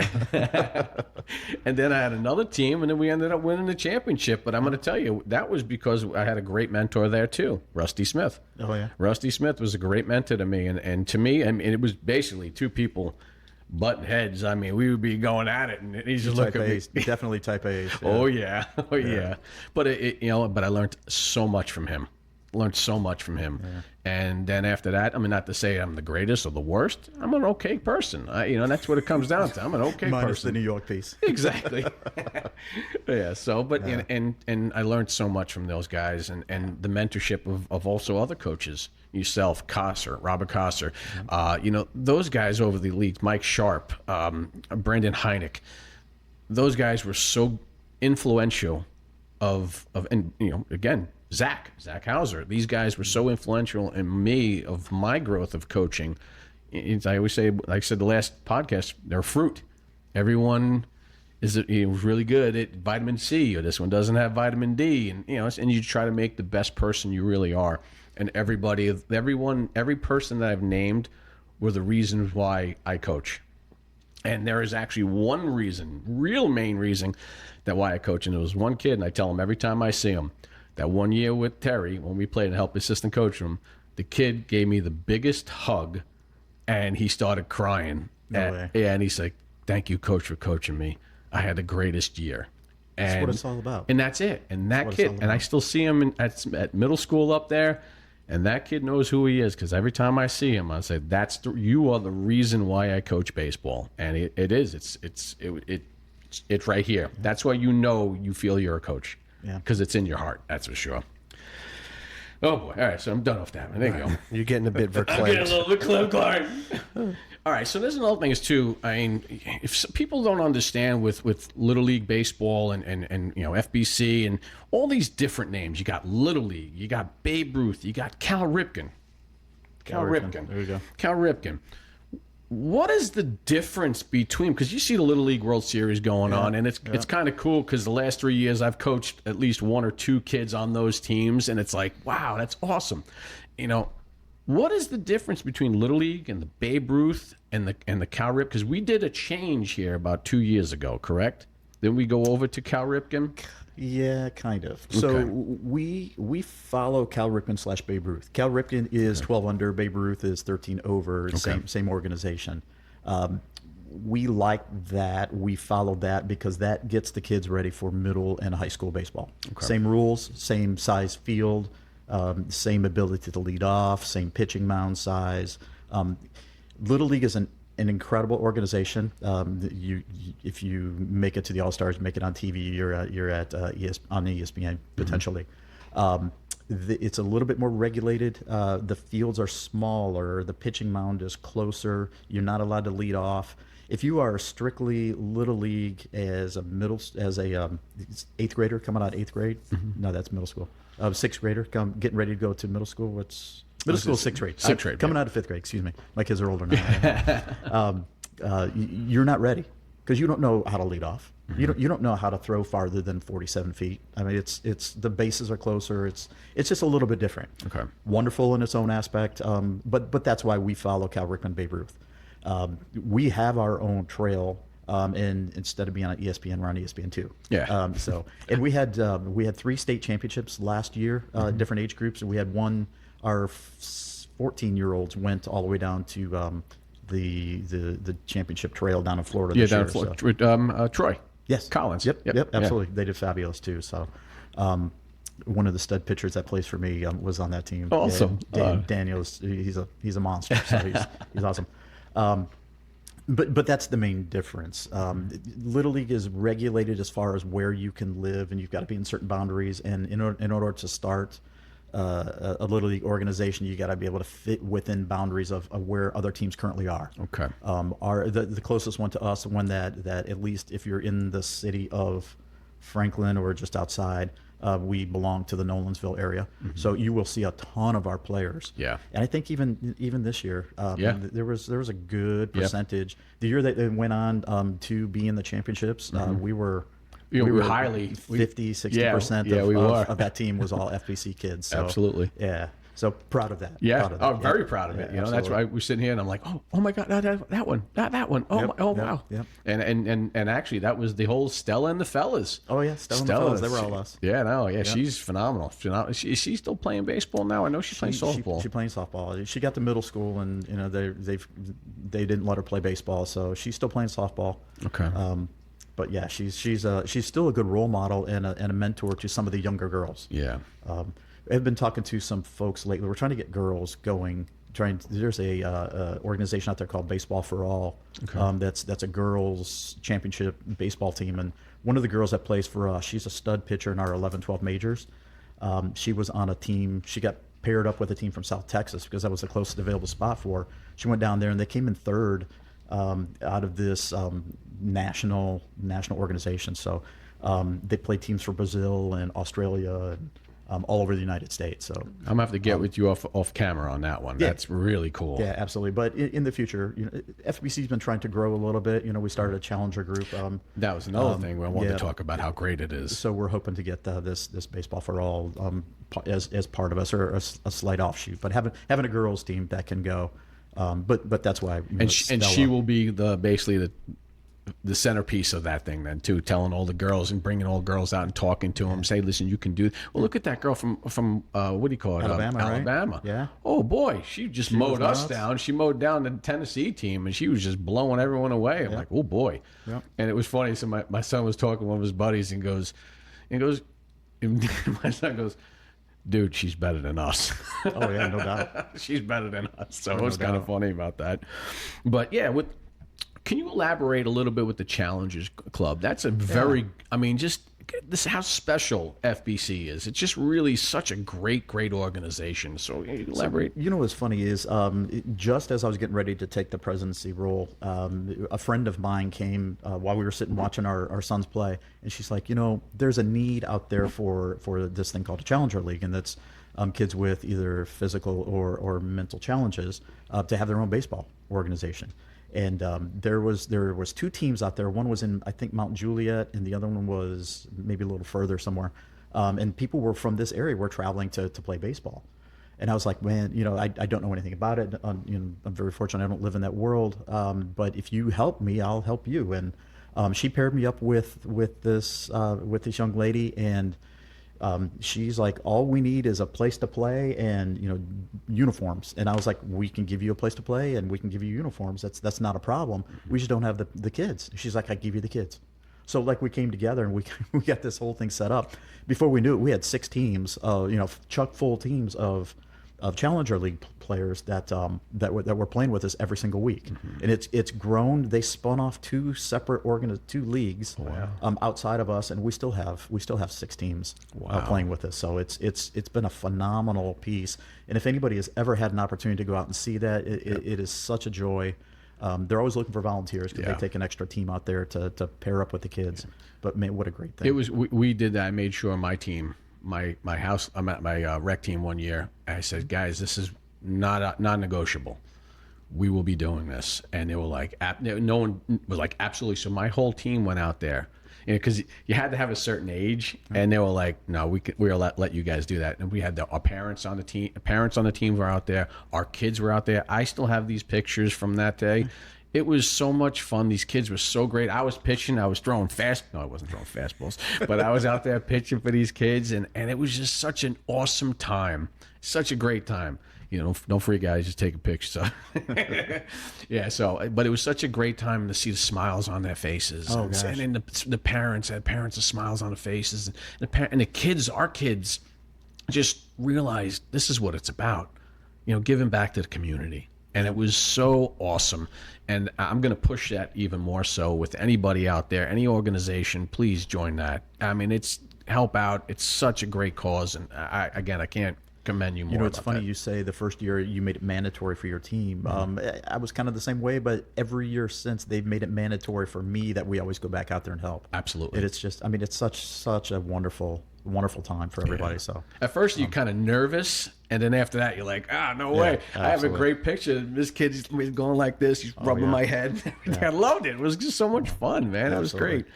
And then I had another team, and then we ended up winning the championship. But I'm going to tell you, that was because I had a great mentor there too, Rusty Smith. Oh yeah, Rusty Smith was a great mentor to me, and to me, it was basically two people butting heads. We would be going at it, and he's just looking at me. Definitely type A. Oh yeah. But but I learned so much from him. Learned so much from him. And then after that, I mean, not to say I'm the greatest or the worst. I'm an okay person. That's what it comes down to. I'm an okay Minus person. the New York piece. Exactly. Yeah. So, but and I learned so much from those guys, and the mentorship of also other coaches, yourself, Robert Kosser, those guys over the leagues, Mike Sharp, Brendan Heineck. Those guys were so influential. And again, Zach Hauser. These guys were so influential in me of my growth of coaching. I always say, like I said the last podcast, they're fruit. Everyone is really good at vitamin C, or this one doesn't have vitamin D, and and you try to make the best person you really are. And every person that I've named were the reasons why I coach. And there is actually one reason, real main reason, that why I coach. And it was one kid, and I tell him every time I see him, that one year with Terry, when we played and helped assistant coach him, the kid gave me the biggest hug, and he started crying. No way. Yeah, and he's like, "Thank you, coach, for coaching me. I had the greatest year." That's what it's all about. And that's it. And that kid, and I still see him at middle school up there. And that kid knows who he is, because every time I see him, I say, you are the reason why I coach baseball. And it is. It's right here. That's why you feel you're a coach. Yeah. Because it's in your heart. That's for sure. Oh, boy. All right. So I'm done with that. There you go. You're getting a bit verklempt. I'm getting a little bit Clark. All right. So there's another thing is, too, I mean, if people don't understand with Little League Baseball and FBC and all these different names, you got Little League, you got Babe Ruth, you got Cal Ripken. There you go. Cal Ripken. What is the difference between, because you see the Little League World Series going on, and it's kind of cool, because the last 3 years I've coached at least one or two kids on those teams, and it's like, wow, that's awesome. What is the difference between Little League and the Babe Ruth and the Cal Ripken? Because we did a change here about 2 years ago, correct? Then we go over to Cal Ripken? Yeah, kind of. So we follow Cal Ripken / Babe Ruth. Cal Ripken is 12 under. Babe Ruth is 13 over. Same organization. We like that. We follow that because that gets the kids ready for middle and high school baseball. Same rules, same size field, same ability to lead off, same pitching mound size. Little League is an incredible organization. If you make it to the All-Stars, make it on TV, you're at on ESPN potentially. It's a little bit more regulated. The fields are smaller. The pitching mound is closer. You're not allowed to lead off. If you are strictly Little League as a eighth grader coming out of eighth grade, no, that's middle school. Sixth grader getting ready to go to middle school. What's middle school? Sixth grade. Coming out of fifth grade. Excuse me. My kids are older now. You're not ready because you don't know how to lead off. You don't know how to throw farther than 47 feet. I mean, it's the bases are closer. It's just a little bit different. Okay. Wonderful in its own aspect. But that's why we follow Cal Ripken, Babe Ruth. We have our own trail. And instead of being on ESPN, we're on ESPN2. Yeah. And we had 3 state championships last year, different age groups, and we had one. Our 14-year-olds went all the way down to the championship trail down in Florida. Yeah, this down year, in Florida. so. Troy. Yes. Collins. Yep. Absolutely. They did fabulous too. So, one of the stud pitchers that plays for me was on that team. Awesome. Daniel's he's a monster. So he's awesome. But that's the main difference. Little League is regulated as far as where you can live, and you've got to be in certain boundaries. And in order to start a Little League organization, you got to be able to fit within boundaries of where other teams currently are. Okay. The closest one to us, one that at least if you're in the city of Franklin or just outside, we belong to the Nolensville area, so you will see a ton of our players. Yeah, and I think even this year, there was a good percentage. The year that they went on to be in the championships, we were highly 50-60% of that team was all FBC kids. So, absolutely. Yeah. So proud of that. Yeah. Proud of that. Very proud of it. That's why we're sitting here and I'm like, oh my God, that one, that one. Wow. Yep. And actually that was the whole Stella and the fellas. Oh yeah, Stella and the fellas. They were all us. Yeah, no, yeah, yep. She's phenomenal. Is she still playing baseball now? I know she's playing softball. She's playing softball. She got to middle school and they didn't let her play baseball, so she's still playing softball. Okay. But yeah, she's still a good role model and a mentor to some of the younger girls. Yeah. I've been talking to some folks lately. We're trying to get girls going. There's a organization out there called Baseball for All. That's a girls championship baseball team, and one of the girls that plays for us, she's a stud pitcher in our 11-12 majors. She was on a team. She got paired up with a team from South Texas because that was the closest available spot for her. She went down there and they came in third out of this national organization. So they play teams for Brazil and Australia and all over the United States. So I'm gonna have to get with you off camera on that one. Yeah. That's really cool. Yeah, absolutely. But in the future, FBC's been trying to grow a little bit. We started a challenger group. That was another thing where I wanted yeah. to talk about how great it is. So we're hoping to get this Baseball for All as part of us, or a slight offshoot. But having a girls team that can go, but that's why. And she will be basically the centerpiece of that thing then too, telling all the girls and bringing all the girls out and talking to them, say, listen, you can do. Well, look at that girl from what do you call it? Alabama, right? Alabama. Yeah. Oh boy, she mowed us nuts. down. She mowed down the Tennessee team, and she was just blowing everyone away. I'm like, oh boy. Yeah. And it was funny. So my son was talking to one of his buddies and goes, my son goes, dude, she's better than us. Oh yeah, no doubt. She's better than us. So it No was kind of doubt. funny about that. But yeah, can you elaborate a little bit with the Challengers Club? That's a very, I mean, just this how special FBC is. It's just really such a great organization. So elaborate. What's funny is just as I was getting ready to take the presidency role, a friend of mine came while we were sitting watching our sons play, and she's like, there's a need out there for this thing called a Challenger League, and that's kids with either physical or mental challenges to have their own baseball organization. And there was 2 teams out there. One was in, I think, Mount Juliet, and the other one was maybe a little further somewhere. And people were from this area were traveling to play baseball. And I was like, man, I don't know anything about it. I'm very fortunate I don't live in that world. But if you help me, I'll help you. And she paired me up with this young lady, and she's like, all we need is a place to play and uniforms. And I was like, we can give you a place to play and we can give you uniforms. That's not a problem. We just don't have the kids. She's like, I give you the kids. So like we came together and we got this whole thing set up. Before we knew it, we had 6 teams, chock full teams of Challenger League players that were playing with us every single week, and it's grown. They spun off 2 separate two leagues outside of us, and we still have 6 teams playing with us. So it's been a phenomenal piece. And if anybody has ever had an opportunity to go out and see that, it is such a joy. They're always looking for volunteers because they take an extra team out there to pair up with the kids. But man, what a great thing! It was. We did that. I made sure my team. My house, I'm at my rec team one year. I said, guys, this is not negotiable. We will be doing this. And they were like, no one was like, absolutely. So my whole team went out there, because you had to have a certain age, and they were like, no, we'll let you guys do that. And we had our parents on the team. Parents on the team were out there. Our kids were out there. I still have these pictures from that day. It was so much fun. These kids were so great. I was pitching. I was throwing no, I wasn't throwing fastballs, but I was out there pitching for these kids, and it was just such an awesome time. Such a great time. Don't forget, guys, just take a picture. So, yeah. So, but it was such a great time to see the smiles on their faces. Oh, gosh. And then the parents had with smiles on their faces, and the kids, our kids, just realized this is what it's about. Giving back to the community. And it was so awesome. And I'm going to push that even more so with anybody out there, any organization, please join that. I mean, help out. It's such a great cause. And I can't commend you more. It's funny you say the first year you made it mandatory for your team. I was kind of the same way, but every year since they've made it mandatory for me that we always go back out there and help. Absolutely. And it's just, it's such a wonderful time for everybody. So at first you're kind of nervous, and then after that you're like, no way. I have a great picture. This kid's going like this. He's rubbing my head. I loved it. It was just so much fun, man. It was great.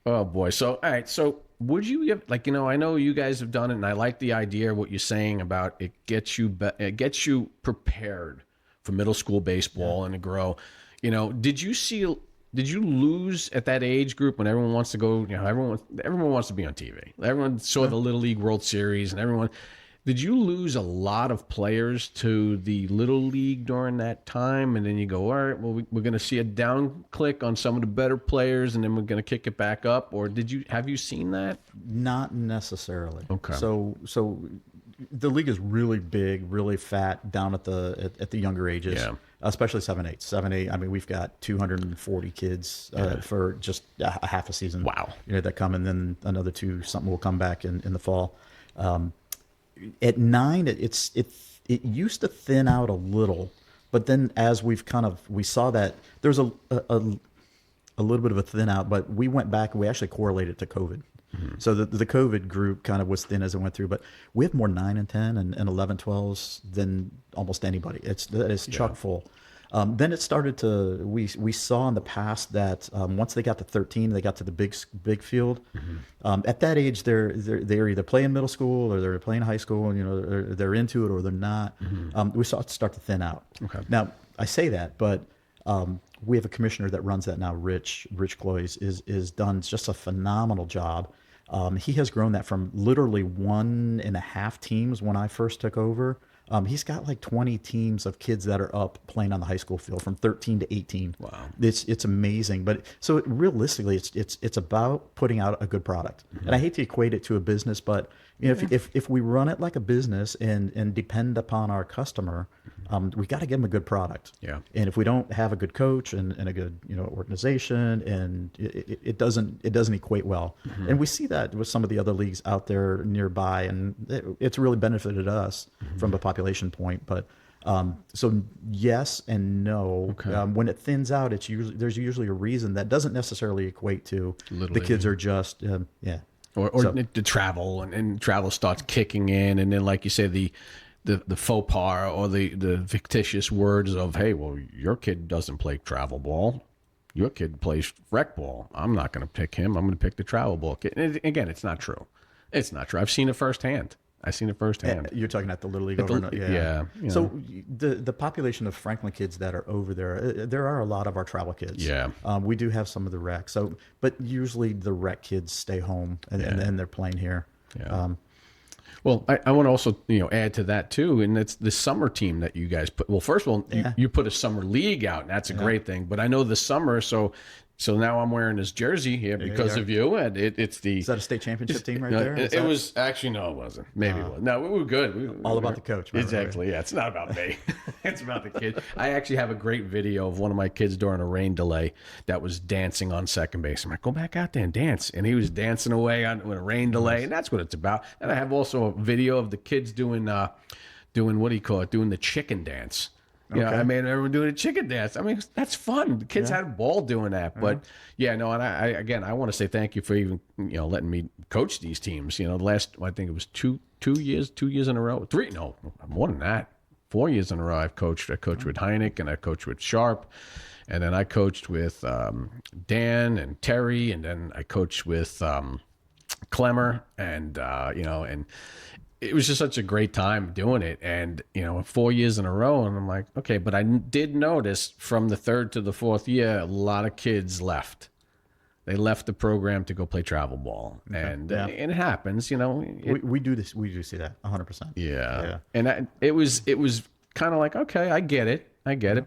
Oh boy. So all right. So would you give, I know you guys have done it, and I like the idea of what you're saying about it gets you prepared for middle school baseball and to grow. Did you lose at that age group when everyone wants to go, everyone wants to be on TV. Everyone saw the Little League World Series, and did you lose a lot of players to the Little League during that time? And then you go, all right, well, we're going to see a down click on some of the better players, and then we're going to kick it back up. Or have you seen that? Not necessarily. Okay. So the league is really big, really fat down at the younger ages, Yeah. especially 7-8. 7-8. I mean, we've got 240 kids for just a half a season. Wow. That come, and then another something will come back in the fall. At 9, it used to thin out a little, but then as we saw that there's a little bit of a thin out, but we went back and we actually correlated to COVID. So the COVID group kind of was thin as it went through, but we have more 9 and 10 and 11, 12s than almost anybody. That is chock full. Then it started to, we saw in the past that once they got to 13, they got to the big field. At that age, they're either playing middle school or they're playing high school, and they're into it or they're not. We saw it start to thin out. Okay. Now I say that, but we have a commissioner that runs that now, Rich Cloys, is done just a phenomenal job. He has grown that from literally 1.5 teams when I first took over. He's got like 20 teams of kids that are up playing on the high school field from 13 to 18. Wow. It's amazing. But so realistically, it's about putting out a good product. And I hate to equate it to a business, but if we run it like a business and depend upon our customer, we got to give them a good product. Yeah. And if we don't have a good coach and a good organization, and it doesn't equate well. And we see that with some of the other leagues out there nearby, and it's really benefited us from a population point. But so yes and no. Okay. When it thins out, there's usually a reason that doesn't necessarily equate to the kids are just Or the travel and travel starts kicking in, and then like you say, the faux pas or the fictitious words of, hey, well, your kid doesn't play travel ball, your kid plays rec ball. I'm not going to pick him. I'm going to pick the travel ball kid. And again, it's not true. It's not true. I've seen it firsthand. You're talking at the Little League over. Yeah. So the population of Franklin kids that are over there are a lot of our travel kids. Yeah. We do have some of the rec. But usually the rec kids stay home and they're playing here. Yeah. Well, I want to also add to that too, and it's the summer team that you guys put. Well, first of all, you put a summer league out, and that's a great thing. But I know the summer, so now I'm wearing this jersey here because of you, and it's the. Is that a state championship team right there? It was actually no, it wasn't. Maybe it was. No, we were good. All about the coach. Exactly. Yeah, it's not about me. It's about the kid. I actually have a great video of one of my kids during a rain delay that was dancing on second base. I'm like, go back out there and dance, and he was dancing away with a rain delay, and that's what it's about. And I have also a video of the kids doing what do you call it? Doing the chicken dance. Yeah, I made everyone doing a chicken dance. I mean, that's fun. The kids had a ball doing that. But and I want to say thank you for even letting me coach these teams. The last, I think it was two years in a row. 3, no, more than that. 4 years in a row I've coached. I coached with Heineck and I coached with Sharp, and then I coached with Dan and Terry, and then I coached with Clemmer, and and it was just such a great time doing it. And 4 years in a row, and I'm like, okay, but I did notice from the 3rd to the 4th year, a lot of kids left. They left the program to go play travel ball, and it happens. We do this. We do see that 100%. Yeah. And it was kind of like, okay, I get it.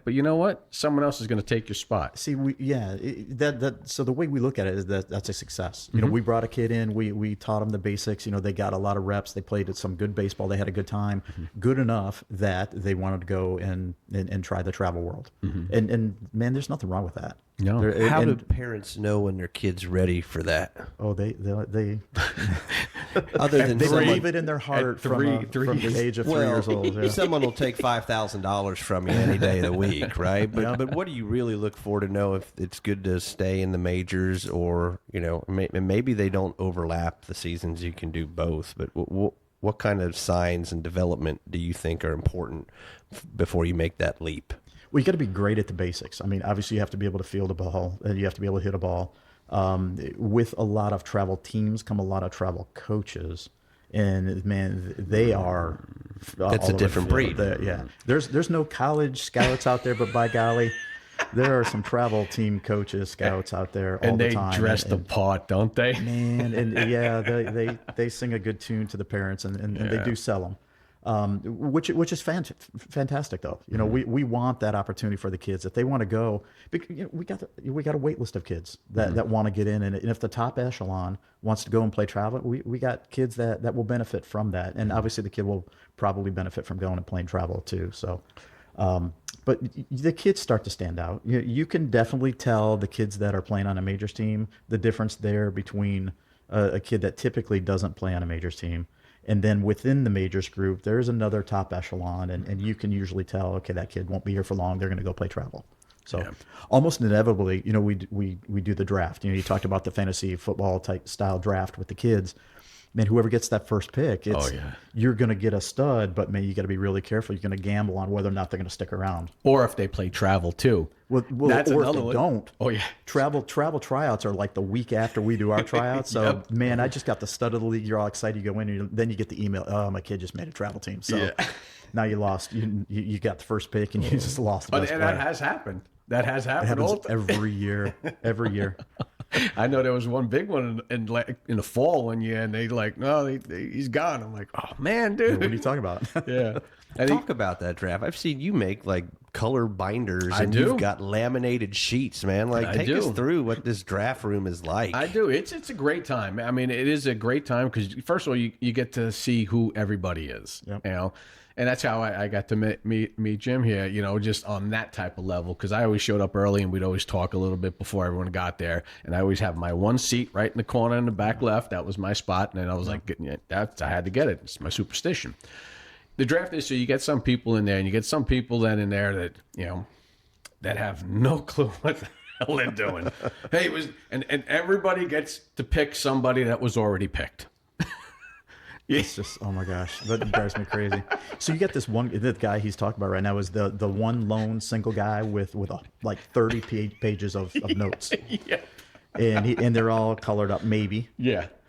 But you know what? Someone else is going to take your spot. See, so the way we look at it is that's a success. We brought a kid in, we taught them the basics. They got a lot of reps. They played at some good baseball. They had a good time, good enough that they wanted to go and try the travel world. And man, there's nothing wrong with that. No. How do parents know when their kid's ready for that? Oh, they Other than they someone, believe it in their heart from the age of 3 years old. Yeah. Someone will take $5,000 from you any day of the week, right? But what do you really look for to know if it's good to stay in the majors, or maybe they don't overlap the seasons? You can do both, but what kind of signs and development do you think are important before you make that leap? Well, you got to be great at the basics. I mean, obviously you have to be able to field a ball, and you have to be able to hit a ball. With a lot of travel teams come a lot of travel coaches, and man, they are. That's a different breed. Yeah, there's no college scouts out there, but by golly, there are some travel team coaches, scouts out there all the time. And they dress the part, don't they? Man, and they sing a good tune to the parents, and they do sell them. which is fantastic though. You know, we want that opportunity for the kids if they want to go. You know, we got a wait list of kids that want to get in, and if the top echelon wants to go and play travel, we got kids that will benefit from that, and obviously the kid will probably benefit from going and playing travel too. So. But the kids start to stand out. You can definitely tell the kids that are playing on a majors team, the difference there between a kid that typically doesn't play on a majors team. And then within the majors group, there's another top echelon, and you can usually tell, okay, that kid won't be here for long. They're going to go play travel. So almost inevitably, you know, we do the draft. You know, you talked about the fantasy football type style draft with the kids. Man, whoever gets that first pick, you're going to get a stud, but man, you got to be really careful. You're going to gamble on whether or not they're going to stick around. Or if they play travel too. Well, that's or if another they one. don't. Oh yeah, travel tryouts are like the week after we do our tryouts. So man, I just got the stud of the league. You're all excited. You go in, and then you get the email. Oh, my kid just made a travel team. So now you lost. You got the first pick, and you just lost the best player. That has happened. That has happened. It happens every year. Every year. I know there was one big one in the fall one year, and they like, no, he's gone. I'm like, oh man, dude, what are you talking about? Yeah. Talk about that draft. I've seen you make like color binders, and you've got laminated sheets, man. Like, take us through what this draft room is like. I do. It's a great time. I mean, it is a great time because first of all, you get to see who everybody is. You know. And that's how I got to meet Jim here, you know, just on that type of level. Because I always showed up early, and we'd always talk a little bit before everyone got there. And I always have my one seat right in the corner in the back left. That was my spot. And then I was like, I had to get it. It's my superstition. The draft is so you get some people in there, and you get some people then in there that, you know, that have no clue what the hell they're doing. Hey, it was, and everybody gets to pick somebody that was already picked. It's just, oh my gosh, that drives me crazy. So you get this one, the guy he's talking about right now is the one lone single guy with like 30 pages of notes. And they're all colored up, maybe.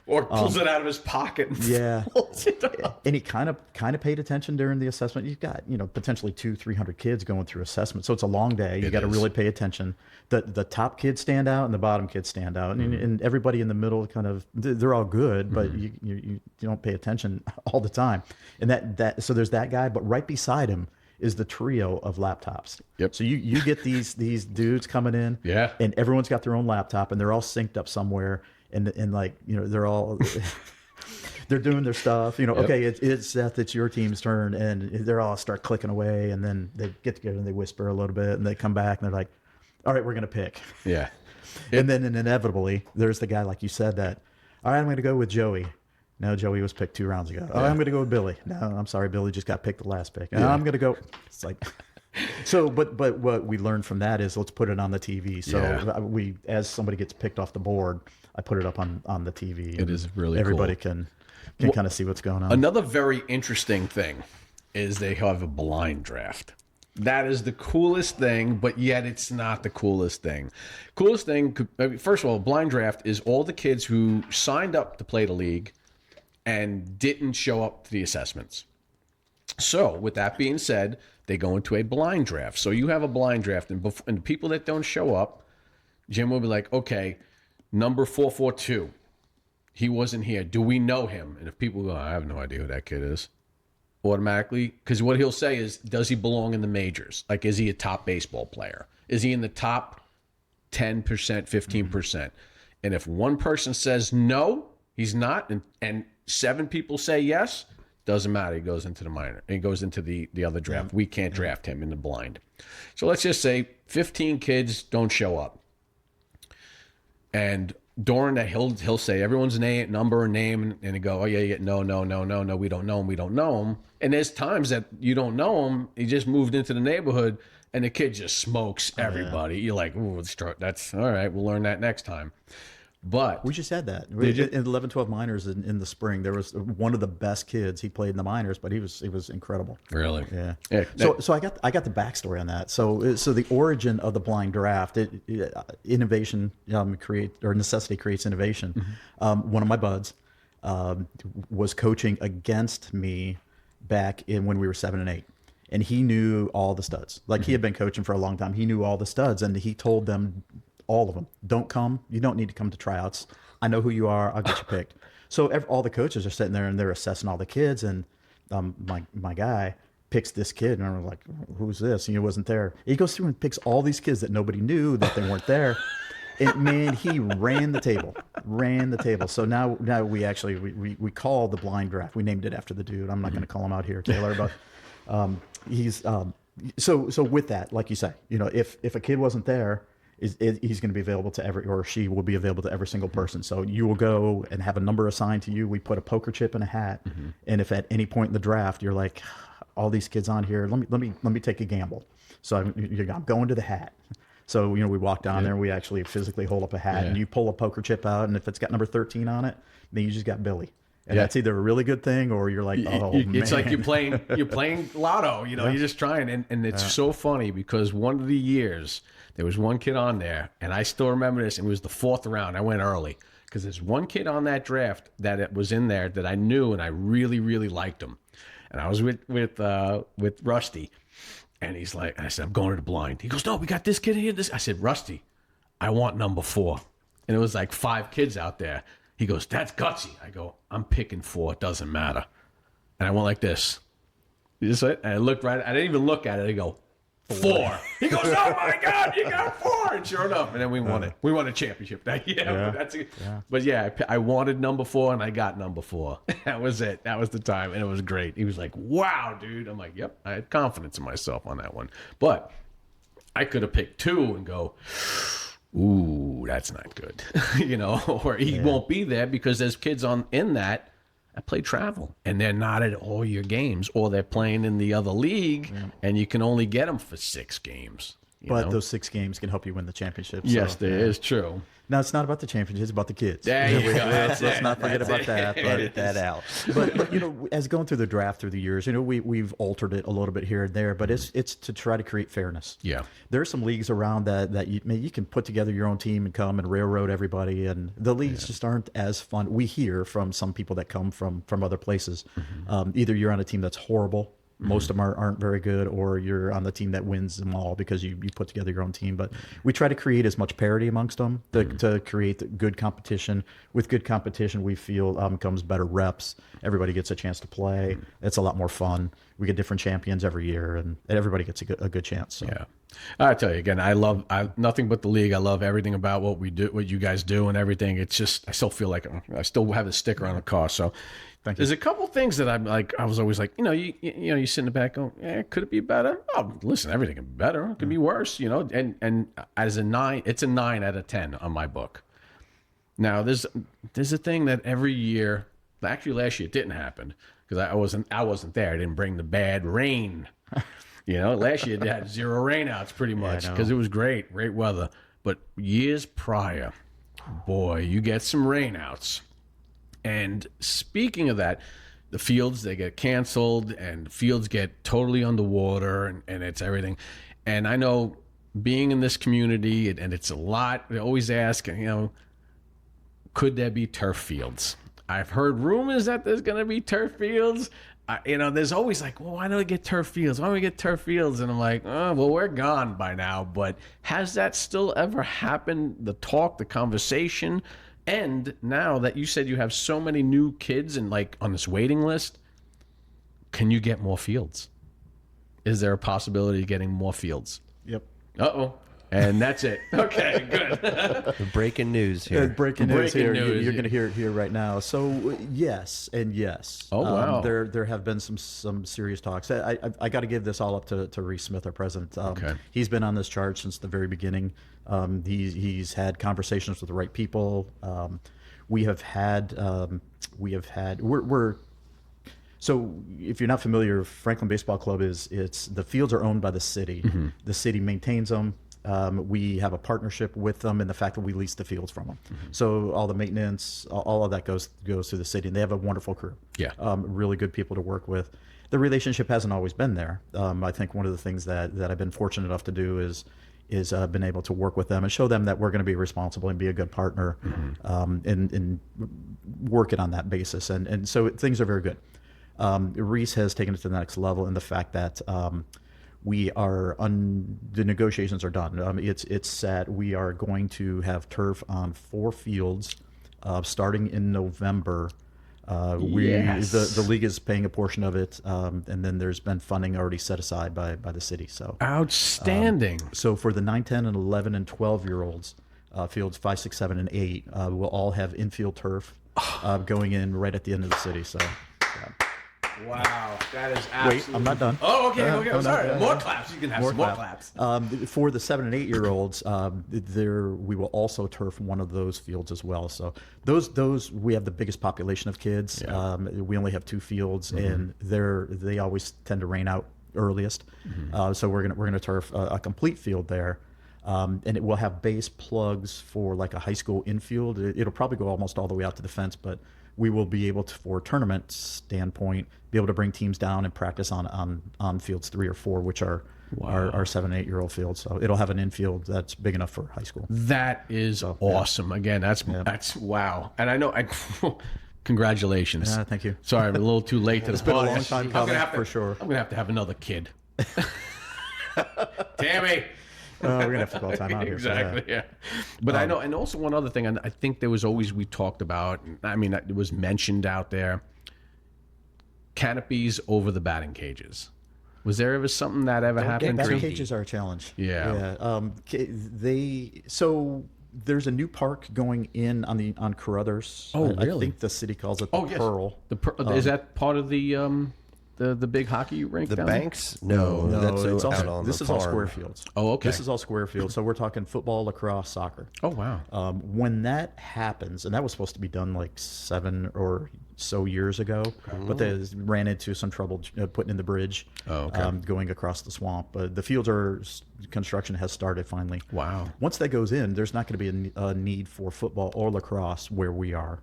Or pulls it out of his pocket. And pulls it up. And he kind of paid attention during the assessment. You've got, you know, potentially 200-300 kids going through assessment. So it's a long day. You got to really pay attention. The top kids stand out and the bottom kids stand out. And everybody in the middle kind of, they're all good, but you don't pay attention all the time. And so there's that guy, but right beside him is the trio of laptops. So you get these dudes coming in, and everyone's got their own laptop, and they're all synced up somewhere. And like, you know, they're all they're doing their stuff, you know. Okay, it's Seth, it's your team's turn, and they're all start clicking away, and then they get together and they whisper a little bit, and they come back and they're like, all right, we're gonna pick. And then inevitably there's the guy, like you said, that, all right, I'm gonna go with Joey. No, Joey was picked 2 rounds ago. Oh, I'm gonna go with Billy. No, I'm sorry, Billy just got picked the last pick. I'm gonna go. It's like, so, but what we learned from that is let's put it on the TV. So we, as somebody gets picked off the board, I put it up on the TV. It is really everybody cool. can kind of see what's going on. Another very interesting thing is they have a blind draft. That is the coolest thing, but yet it's not the coolest thing. Coolest thing, first of all, blind draft is all the kids who signed up to play the league and didn't show up to the assessments. So with that being said, they go into a blind draft. So you have a blind draft, and the people that don't show up, Jim will be like, okay, number 442, he wasn't here. Do we know him? And if people go, I have no idea who that kid is, automatically, because what he'll say is, does he belong in the majors? Like, is he a top baseball player? Is he in the top 10%, 15%? And if one person says no, he's not, and 7 people say yes, doesn't matter. He goes into the minor. He goes into the other draft. We can't draft him in the blind. So let's just say 15 kids don't show up. And during that, he'll say everyone's name, number, and name, and he go, oh yeah, no, we don't know him. And there's times that you don't know him. He just moved into the neighborhood, and the kid just smokes everybody. You're like, ooh, that's all right. We'll learn that next time. But we just had that in 11-12 minors in the spring. There was one of the best kids. He played in the minors, but he was incredible. Really? Yeah. So I got the backstory on that. So the origin of the blind draft, innovation necessity creates innovation. One of my buds was coaching against me back when we were 7 and 8. And he knew all the studs. Like, he had been coaching for a long time. He knew all the studs, and he told them, all of them, don't come. You don't need to come to tryouts. I know who you are. I'll get you picked. So all the coaches are sitting there and they're assessing all the kids. And my guy picks this kid, and I'm like, who's this? And he wasn't there. He goes through and picks all these kids that nobody knew that they weren't there. And man, he ran the table. So now we actually we call the blind draft. We named it after the dude. I'm not going to call him out here, Taylor, but he's so with that, like you say, if a kid wasn't there, he's going to be available to or she will be available to every single person. So you will go and have a number assigned to you. We put a poker chip in a hat, and if at any point in the draft you're like, all these kids on here, let me take a gamble. So I'm going to the hat. So, we walk down there and we actually physically hold up a hat, and you pull a poker chip out, and if it's got number 13 on it, then you just got Billy. And that's either a really good thing, or you're like, oh, man. It's like you're playing lotto, you're just trying. And it's so funny because one of the years there was one kid on there, and I still remember this. It was the 4th round. I went early because there's one kid on that draft that it was in there that I knew, and I really, really liked him. And I was with Rusty. And he's like, I said, I'm going to the blind. He goes, no, we got this kid here. I said, Rusty, I want number 4. And it was like 5 kids out there. He goes, that's gutsy. I go, I'm picking 4. It doesn't matter. And I went like this. You just and I looked right. I didn't even look at it. I go, 4. He goes, oh my God, you got 4. And sure enough, and then we won it. We won a championship that year. But I wanted number 4, and I got number 4. That was it. That was the time, and it was great. He was like, wow, dude. I'm like, yep. I had confidence in myself on that one. But I could have picked 2 and go, ooh, that's not good. Or he won't be there because there's kids in that I play travel, and they're not at all your games, or they're playing in the other league, and you can only get them for 6 games. But those 6 games can help you win the championship. Yes, that is true. Now, it's not about the championship, it's about the kids. There you go. Let's not forget about that. Edit that out. But as going through the draft through the years, we've altered it a little bit here and there, but it's to try to create fairness. Yeah. There are some leagues around that you can put together your own team and come and railroad everybody, and the leagues just aren't as fun. We hear from some people that come from other places. Either you're on a team that's horrible, most of them aren't very good, or you're on the team that wins them all because you put together your own team. But we try to create as much parity amongst them to create good competition. With good competition, we feel comes better reps. Everybody gets a chance to play. It's a lot more fun. We get different champions every year, and everybody gets a good chance. So. Yeah. I tell you again, I love nothing but the league. I love everything about what we do, what you guys do, and everything. It's just I still feel like I still have a sticker on the car. So there's a couple things that I'm like. I was always like, you sit in the back, going, could it be better? Oh, listen, everything can be better. It could be worse, And as a 9, it's a 9 out of 10 on my book. Now there's a thing that every year, actually last year it didn't happen because I wasn't there. I didn't bring the bad rain. Last year they had 0 rainouts pretty much because it was great weather. But years prior, boy, you get some rainouts. And speaking of that, the fields, they get canceled and fields get totally underwater and it's everything. And I know being in this community, and it's a lot, they always ask, could there be turf fields? I've heard rumors that there's going to be turf fields. There's always like, well, why don't we get turf fields? Why don't we get turf fields? And I'm like, oh, well, we're gone by now. But has that still ever happened? The talk, the conversation? And now that you said you have so many new kids and like on this waiting list, can you get more fields? Is there a possibility of getting more fields? Yep. Uh-oh. And that's it. Okay, good. Breaking news here. Breaking news here. News. You're going to hear it here right now. So yes and yes. Oh wow. There have been some serious talks. I got to give this all up to Reese Smith, our president. Okay. He's been on this charge since the very beginning. He's had conversations with the right people. We're so if you're not familiar, Franklin Baseball Club the fields are owned by the city. Mm-hmm. The city maintains them. We have a partnership with them in the fact that we lease the fields from them. Mm-hmm. So all the maintenance, all of that goes through the city, and they have a wonderful crew. Yeah. Really good people to work with. The relationship hasn't always been there. I think one of the things that I've been fortunate enough to do is been able to work with them and show them that we're going to be responsible and be a good partner, mm-hmm. And work it on that basis. And so things are very good. Reese has taken it to the next level in the fact that the negotiations are done. It's set. We are going to have turf on 4 fields starting in November. Yes. The league is paying a portion of it, and then there's been funding already set aside by the city. So Outstanding. so for the 9, 10, and 11 and 12-year-olds, fields 5, 6, 7, and 8 will all have infield turf going in right at the end of the city. So. Wow, that is Wait, absolutely. I'm not done. Oh, okay, okay. I'm no, sorry. no, More no. claps. You can have some more claps. For the 7 and 8-year-olds, we will also turf one of those fields as well. So those we have the biggest population of kids. Yeah. We only have 2 fields, and they always tend to rain out earliest. So we're gonna turf a complete field there. And it will have base plugs for like a high school infield. It'll probably go almost all the way out to the fence, but we will be able to, for tournament standpoint, be able to bring teams down and practice on fields 3 or 4, which are our 7 and 8-year-old fields. So it'll have an infield that's big enough for high school. That is awesome. Again, that's wow. And I know congratulations. Thank you. Sorry, I'm a little too late to the been a podcast. long time coming, for sure. I'm gonna have another kid. Tammy. We're gonna have to call time out here. Exactly. Yeah. But I know, and also one other thing, and I think there was always we talked about. I mean, it was mentioned out there. Canopies over the batting cages. Was there ever something that ever happened? Batting cages are a challenge. Yeah. So there's a new park going in on Carruthers. Oh, I really? think the city calls it the Pearl. Is that part of the big hockey rink? The down Banks? No, that's it's out all, on this the is all farm. square fields. Oh, okay. This is all square fields. So we're talking football, lacrosse, soccer. Oh, wow. When that happens, and that was supposed to be done like 7 or so years ago, but they ran into some trouble putting in the bridge, going across the swamp. But the fields construction has started finally. Wow. Once that goes in, there's not going to be a need for football or lacrosse where we are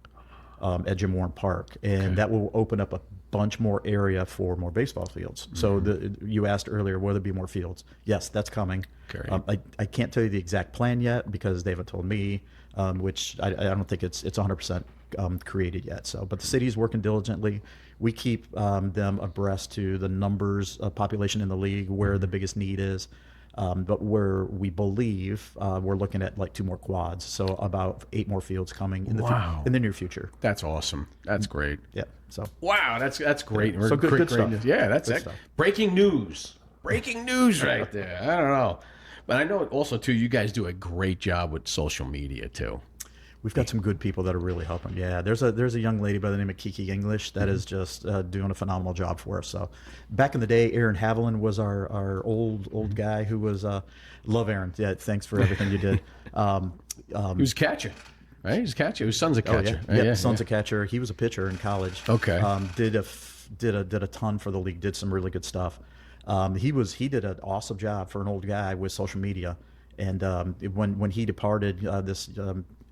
at Jim Warren Park, and that will open up a bunch more area for more baseball fields. So you asked earlier, will there be more fields? Yes, that's coming. Okay. I can't tell you the exact plan yet because they haven't told me, which I don't think it's 100% created yet. So, but the city's working diligently. We keep them abreast to the numbers of population in the league, where the biggest need is. But where we believe we're looking at like 2 more quads, so about 8 more fields coming in the near future. That's awesome. That's great. Yeah. So Wow, that's great. So good stuff. News. Yeah, that's Good stuff. breaking news. Breaking news right there. I don't know, but I know also too. You guys do a great job with social media too. we've got some good people that are really helping. Yeah, there's a young lady by the name of Kiki English that is just doing a phenomenal job for us. So back in the day, Aaron Haviland was our old guy who was love Aaron. Yeah, thanks for everything you did. He was a catcher. Right, he's a catcher. His son's a catcher. Oh, yeah, son's a catcher. He was a pitcher in college. Okay. Did a ton for the league. Did some really good stuff. He did an awesome job for an old guy with social media. And when he departed, this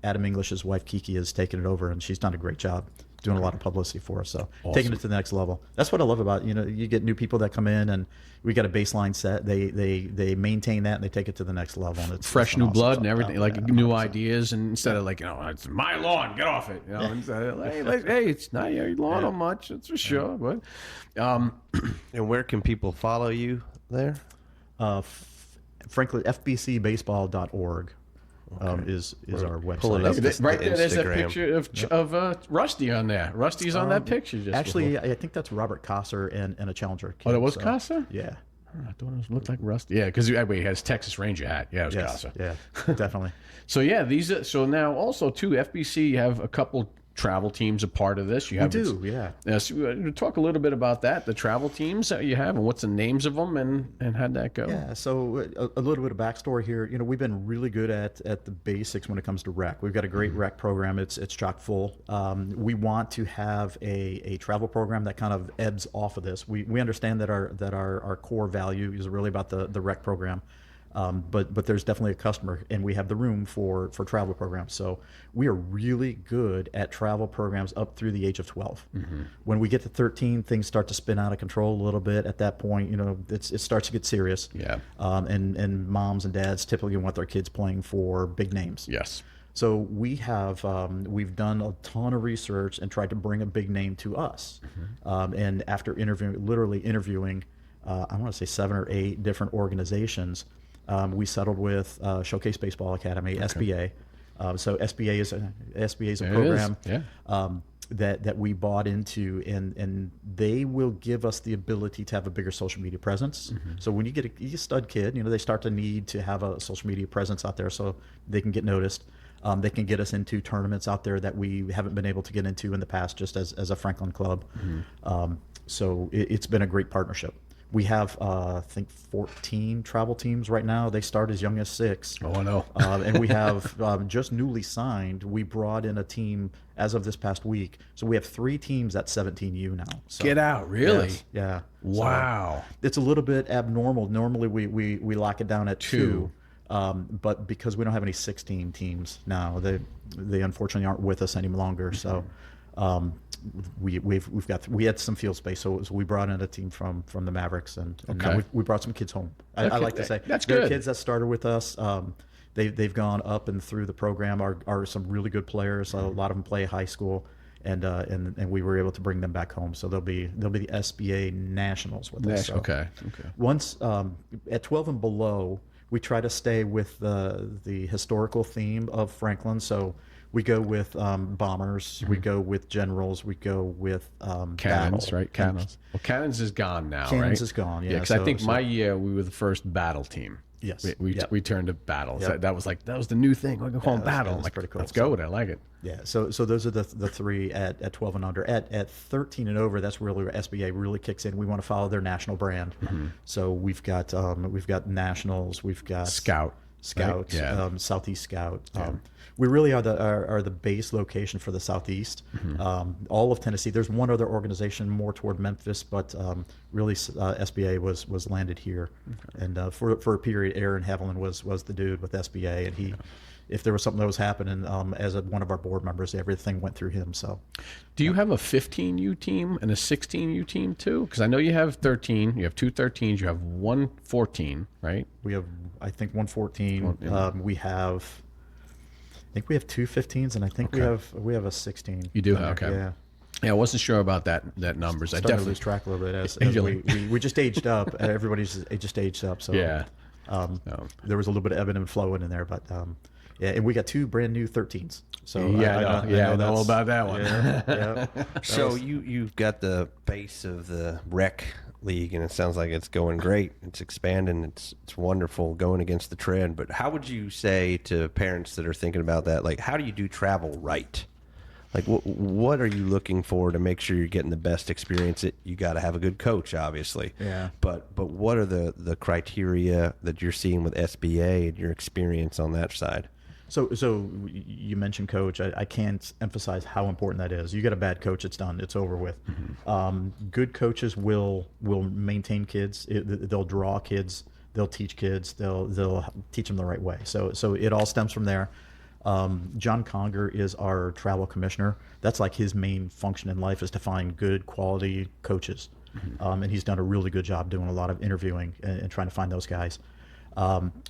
Adam English's wife Kiki has taken it over, and she's done a great job doing a lot of publicity for us. So taking it to the next level. That's what I love about you get new people that come in, and we got a baseline set. They maintain that and they take it to the next level. And it's fresh new awesome blood stuff. and everything, like new ideas, and instead of like it's my lawn, get off it. Instead of, hey, it's not your lawn so much, that's for sure. But and where can people follow you there? Frankly, fbcbaseball.org is our website. Pulling up right there, there's a Instagram. picture of Rusty on there. Rusty's on that picture. Just Actually, before. I think that's Robert Kosser and a Challenger kid. Oh, that was so, Casa? Yeah. I thought it looked like Rusty. Yeah, because he has Texas Ranger hat. Yeah, it was Casa. Yeah, definitely. So yeah, so now also too, FBC, you have a couple travel teams a part of this. You have yeah. So talk a little bit about that, the travel teams that you have, and what's the names of them, and how'd that go? Yeah, so a little bit of backstory here. We've been really good at the basics when it comes to rec. We've got a great rec program. It's chock full. We want to have a travel program that kind of ebbs off of this. We understand that our core value is really about the rec program. But there's definitely a customer, and we have the room for travel programs. So we are really good at travel programs up through the age of 12. Mm-hmm. When we get to 13, things start to spin out of control a little bit. At that point, it starts to get serious. Yeah. And moms and dads typically want their kids playing for big names. Yes. So we've done a ton of research and tried to bring a big name to us. Mm-hmm. And after interviewing, I want to say 7 or 8 different organizations. We settled with Showcase Baseball Academy, SBA, So SBA is a There it program is. Yeah. that we bought into, and they will give us the ability to have a bigger social media presence. So when you get a stud kid, they start to need to have a social media presence out there so they can get noticed. They can get us into tournaments out there that we haven't been able to get into in the past, just as a Franklin club. So it's been a great partnership. We have, I think, 14 travel teams right now. They start as young as 6. Oh, I know. And we have just newly signed. We brought in a team as of this past week. So we have 3 teams at 17U now. So, Get out, really? yes, yeah. Wow. So it's a little bit abnormal. Normally we lock it down at 2. But because we don't have any 16 teams now, they unfortunately aren't with us any longer. So we had some field space, so we brought in a team from the Mavericks, and now we brought some kids home. I like to say that's there are good. kids that started with us. They've gone up and through the program, are some really good players. A lot of them play high school, and we were able to bring them back home. So they'll be the SBA nationals with us. So Okay. once at 12 and below, we try to stay with the historical theme of Franklin. So we go with bombers, we go with generals, we go with Cannons, battle. right? Cannons. Well, Cannons is gone now, right? Cannons is gone, yeah. Because I think my year we were the first battle team. Yes. We turned to battle. Yep. That was the new thing. We're going battle. that's Like, pretty cool. let's go with it. I like it. Yeah, so those are the 3 at 12 and under. At 13 and over, that's really where SBA really kicks in. We want to follow their national brand. So we've got nationals, we've got Scout, Scout, Yeah. Southeast Scout. We really are the base location for the Southeast. All of Tennessee. There's one other organization more toward Memphis, but really SBA was landed here. And for a period, Aaron Haviland was the dude with SBA, and he. If there was something that was happening, as one of our board members, everything went through him. So, do you have a 15U team and a 16U team too? Because I know you have 13. You have 2 13s. You have 1 14, right? we have, I think, 114. We have, I think we have 2 15s, and I think we have a 16. You do? there. Okay. Yeah. Yeah, I wasn't sure about that numbers. I Starting to definitely lose track a little bit as Really? we just aged up. Everybody's just aged up. So Yeah. there was a little bit of ebbing and flowing in there, but yeah, and we got 2 brand new 13s. So I know that's- about that one. Yeah. So you've got the base of the rec league, and it sounds like it's going great. It's expanding. It's wonderful going against the trend. But how would you say to parents that are thinking about that, like, how do you do travel right? Like, what are you looking for to make sure you're getting the best experience? You got to have a good coach, obviously. Yeah. But what are the criteria that you're seeing with SBA and your experience on that side? So you mentioned coach. I can't emphasize how important that is. You get a bad coach, it's done. It's over with. Good coaches will maintain kids. They'll draw kids. They'll teach kids. They'll teach them the right way. So it all stems from there. John Conger is our travel commissioner. That's like his main function in life, is to find good quality coaches. And he's done a really good job doing a lot of interviewing and trying to find those guys.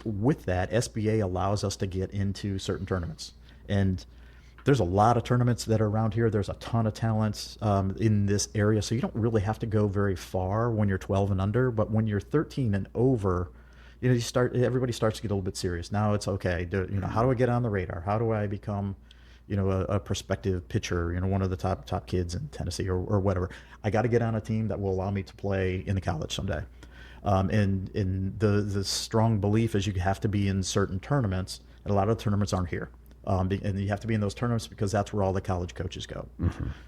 With that, SBA allows us to get into certain tournaments, and there's a lot of tournaments that are around here. There's a ton of talents in this area, so you don't really have to go very far when you're 12 and under. But when you're 13 and over, everybody starts to get a little bit serious. Now it's okay. How do I get on the radar? How do I become, a prospective pitcher? One of the top kids in Tennessee or whatever. I got to get on a team that will allow me to play in the college someday. And the strong belief is you have to be in certain tournaments, and a lot of the tournaments aren't here. And you have to be in those tournaments because that's where all the college coaches go.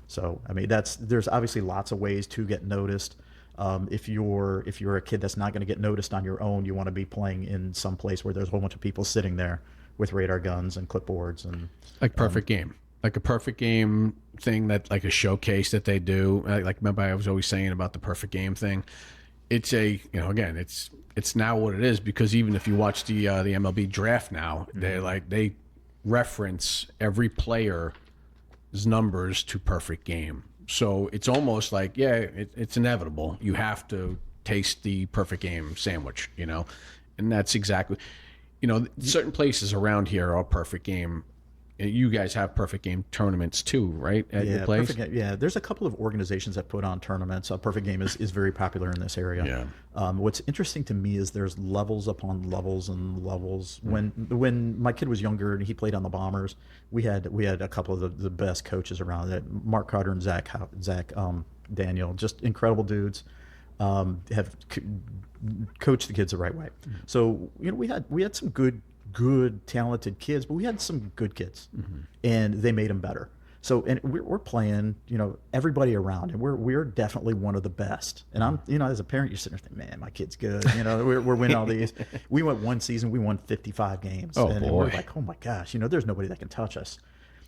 So, I mean, there's obviously lots of ways to get noticed. If you're a kid that's not going to get noticed on your own, you want to be playing in some place where there's a whole bunch of people sitting there with radar guns and clipboards and Like Perfect Game. Like a Perfect Game thing, that like a showcase that they do. Like remember I was always saying about the Perfect Game thing. It's again, it's now what it is, because even if you watch the MLB draft now, they reference every player's numbers to Perfect Game. So it's almost like, it's inevitable. You have to taste the Perfect Game sandwich, and that's exactly, certain places around here are Perfect Game you guys have perfect game tournaments too, right? At your place? Perfect Game. Yeah, there's a couple of organizations that put on tournaments. Perfect Game is very popular in this area. Yeah. What's interesting to me is there's levels upon levels and levels. When my kid was younger and he played on the Bombers, we had a couple of the best coaches around. That Mark Carter and Zach Daniel, just incredible dudes. Have coached the kids the right way. So we had some good talented kids, but we had some good kids, and they made them better. So, and we're playing, everybody around, and we're definitely one of the best. And I'm, as a parent, you're sitting there thinking, man, my kid's good. We're winning all these. We went one season, we won 55 games, and we're like, oh my gosh, there's nobody that can touch us.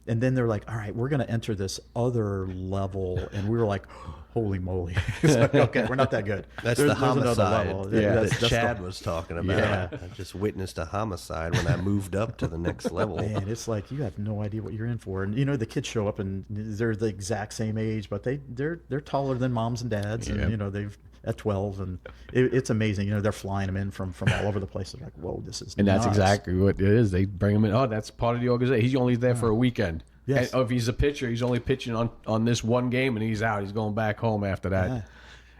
And then they're like, all right, we're going to enter this other level. And we were like, holy moly. It's like, okay, we're not that good. That's the homicide That's Chad was talking about. Yeah. I just witnessed a homicide when I moved up to the next level. Man, it's like you have no idea what you're in for. And the kids show up and they're the exact same age, but they're taller than moms and dads. And they've at 12, and it's amazing. They're flying them in from all over the place. They're like, whoa, this is and nuts. That's exactly what it is. They bring him in. Oh, that's part of the organization. He's only there for a weekend. Yes. And if he's a pitcher, he's only pitching on this one game, and he's out. He's going back home after that. Yeah.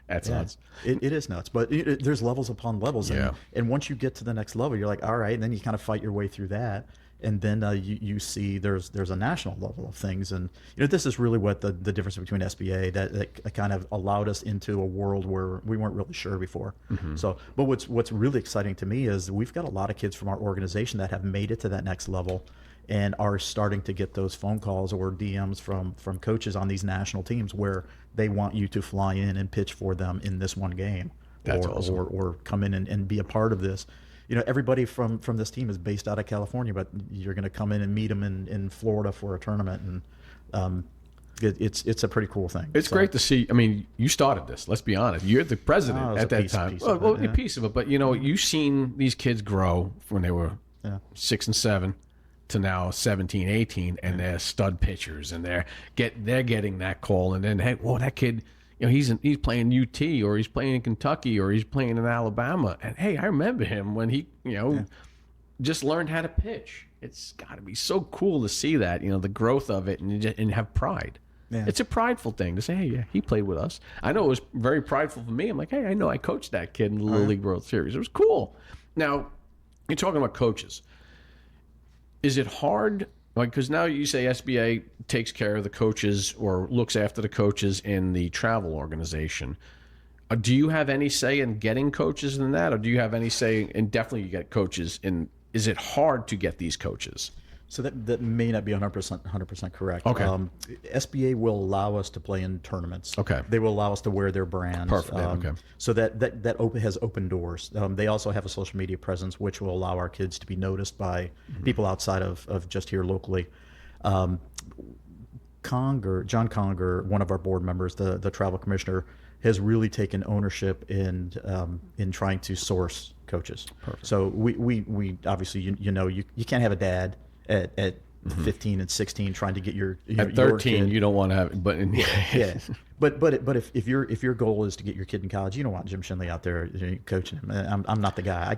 That's nuts. It is nuts, but there's levels upon levels. And once you get to the next level, you're like, all right, and then you kind of fight your way through that. And then you see there's a national level of things. And this is really what the difference between SBA that kind of allowed us into a world where we weren't really sure before. So, but what's really exciting to me is we've got a lot of kids from our organization that have made it to that next level and are starting to get those phone calls or DMs from coaches on these national teams where they want you to fly in and pitch for them in this one game. That's awesome. Or come in and be a part of this. Everybody from this team is based out of California, but you're going to come in and meet them in Florida for a tournament, and it's a pretty cool thing. It's great to see. I mean, you started this. Let's be honest. You're the president at that time. A piece of it, but you've seen these kids grow when they were 6 and 7 to now 17, 18, and they're stud pitchers, and they're getting that call, and then hey, whoa, that kid. He's playing UT, or he's playing in Kentucky, or he's playing in Alabama. And hey, I remember him when he, just learned how to pitch. It's got to be so cool to see that, the growth of it, and have pride. Yeah. It's a prideful thing to say, hey, yeah, he played with us. I know it was very prideful for me. I'm like, hey, I know I coached that kid in the Little League World Series. It was cool. Now, you're talking about coaches. Is it hard? Because now you say SBA takes care of the coaches or looks after the coaches in the travel organization. Do you have any say in getting coaches in that, or do you have any say in definitely you get coaches in? Is it hard to get these coaches? So that may not be 100% correct. Okay. SBA will allow us to play in tournaments. Okay. They will allow us to wear their brands. Perfect. Okay. So that has open doors. They also have a social media presence, which will allow our kids to be noticed by people outside of just here locally. John Conger, one of our board members, the travel commissioner, has really taken ownership in trying to source coaches. Perfect. So we obviously you can't have a dad at 15 and 16 trying to get your at 13 you don't want to have, but but if your goal is to get your kid in college, you don't want Jim Schindley out there coaching him. I'm not the guy.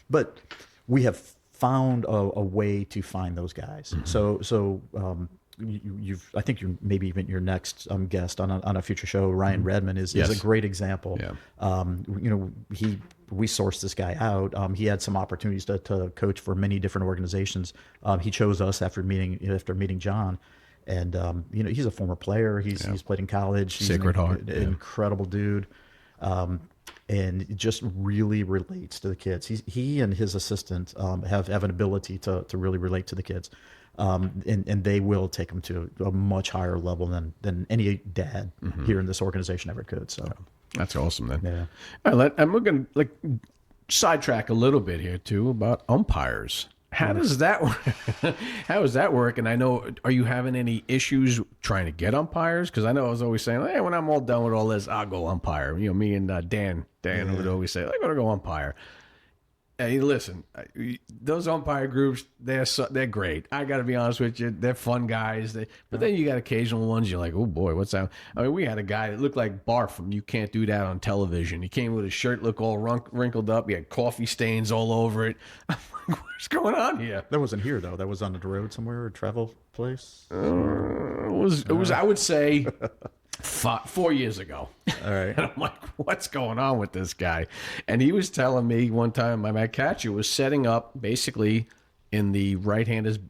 But we have found a way to find those guys. So I think you're maybe even your next guest on a future show, Ryan Redmond is a great example. Yeah. We sourced this guy out. He had some opportunities to coach for many different organizations. He chose us after meeting John, and he's a former player. He's played in college. He's Sacred Heart, incredible dude, and just really relates to the kids. He and his assistant have an ability to really relate to the kids. And they will take them to a much higher level than any dad here in this organization ever could. So that's awesome, then. Yeah. All right, and we're going to sidetrack a little bit here too about umpires. How does that work? How does that work? And I know, are you having any issues trying to get umpires? Because I know I was always saying, hey, when I'm all done with all this, I'll go umpire. Me and Dan would always say, I'm going to go umpire. Hey, listen, those umpire groups, they're great. I got to be honest with you. They're fun guys. But then you got occasional ones you're like, oh, boy, what's that? I mean, we had a guy that looked like Barf from You Can't Do That on Television. He came with his shirt look all wrinkled up. He had coffee stains all over it. I'm like, what's going on here? That wasn't here though. That was on the road somewhere, a travel place. It was I would say 4 years ago. All right. And I'm like, what's going on with this guy? And he was telling me one time my catcher was setting up basically in the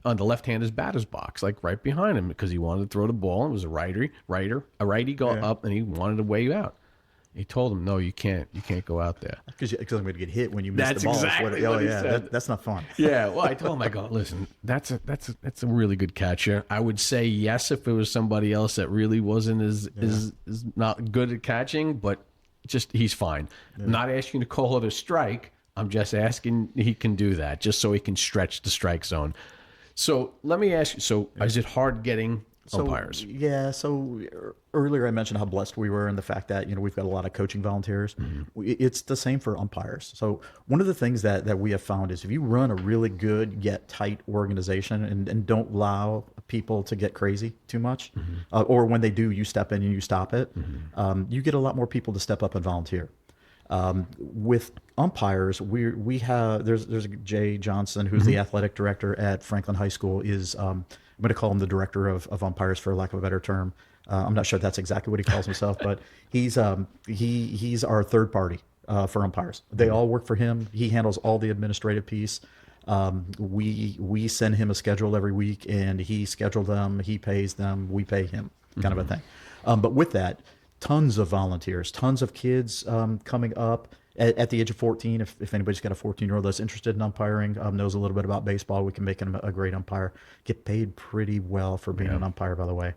on the left-hander's batter's box, like right behind him, because he wanted to throw the ball. It was a righty going up, and he wanted to weigh you out. He told him, no, you can't go out there. Because I'm going to get hit when you miss That's the ball. exactly what he said. That's not fun. Yeah, well, I told him, I go, listen, that's a really good catcher. I would say yes if it was somebody else that really wasn't is not good at catching, but just he's fine. I'm not asking you to call it a strike. I'm just asking he can do that, just so he can stretch the strike zone. So let me ask you, so is it hard getting umpires? Yeah. So earlier I mentioned how blessed we were and the fact that, we've got a lot of coaching volunteers. It's the same for umpires. So one of the things that we have found is if you run a really good yet tight organization and don't allow people to get crazy too much, or when they do, you step in and you stop it, you get a lot more people to step up and volunteer. With umpires, we have there's Jay Johnson, who's the athletic director at Franklin High School. I'm going to call him the director of umpires for lack of a better term. I'm not sure that's exactly what he calls himself, but he's our third party for umpires. They all work for him. He handles all the administrative piece. We send him a schedule every week, and he schedules them. He pays them. We pay him, kind of a thing. But with that, tons of volunteers, tons of kids coming up at the age of 14. If anybody's got a 14-year-old that's interested in umpiring, knows a little bit about baseball, we can make him a great umpire. Get paid pretty well for being an umpire, by the way.